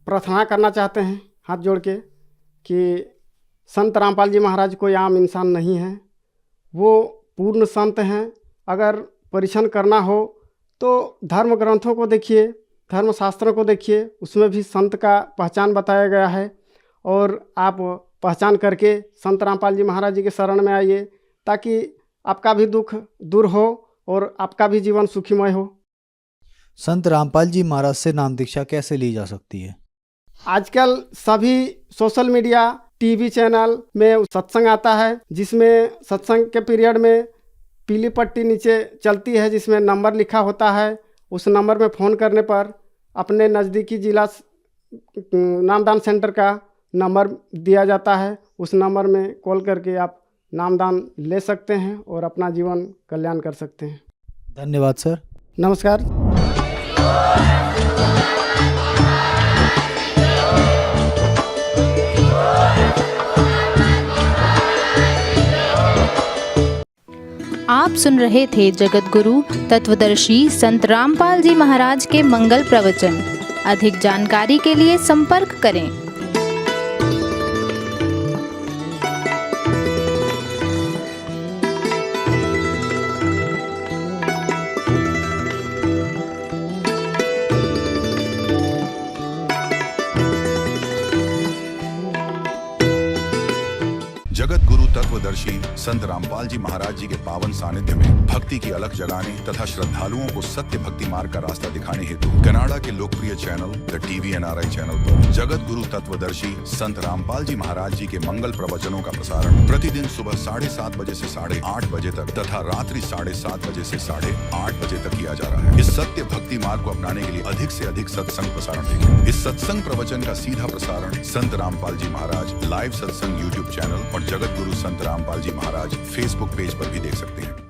प्रार्थना करना चाहते हैं हाथ जोड़ के कि संत रामपाल जी महाराज कोई आम इंसान नहीं है, वो पूर्ण संत हैं। अगर परीक्षण करना हो तो धर्म ग्रंथों को देखिए, धर्म शास्त्रों को देखिए, उसमें भी संत का पहचान बताया गया है। और आप पहचान करके संत रामपाल जी महाराज जी के शरण में आइए ताकि आपका भी दुख दूर हो और आपका भी जीवन सुखीमय हो। संत रामपाल जी महाराज से नाम दीक्षा कैसे ली जा सकती है? आजकल सभी सोशल मीडिया, टीवी चैनल में सत्संग आता है, जिसमें सत्संग के पीरियड में पीली पट्टी नीचे चलती है जिसमें नंबर लिखा होता है। उस नंबर में फ़ोन करने पर अपने नज़दीकी जिला नामदान सेंटर का नंबर दिया जाता है। उस नंबर में कॉल करके आप नामदान ले सकते हैं और अपना जीवन कल्याण कर सकते हैं। धन्यवाद सर। नमस्कार। आप सुन रहे थे जगत गुरु तत्वदर्शी संत रामपाल जी महाराज के मंगल प्रवचन। अधिक जानकारी के लिए संपर्क करें। जगत गुरु तत्वदर्शी संत रामपाल जी महाराज जी के पावन सानिध्य में भक्ति की अलख जगाने तथा श्रद्धालुओं को सत्य भक्ति मार्ग का रास्ता दिखाने हेतु कनाडा के लोकप्रिय channel the TV NRI channel पर जगत गुरु तत्वदर्शी संत रामपाल जी महाराज जी के मंगल प्रवचनों का प्रसारण प्रतिदिन सुबह 7:30 बजे से 8:30 बजे तक तथा रात्रि 7:30 बजे से 8:30 बजे तक किया जा रहा है। इस सत्य भक्ति मार्ग को अपनाने के लिए अधिक से अधिक सत्संग प्रसारण देखें। इस सत्संग प्रवचन का सीधा प्रसारण संत रामपाल जी महाराज लाइव सत्संग YouTube चैनल और जगत गुरु संत रामपाल जी महाराज Facebook पेज पर भी देख सकते हैं।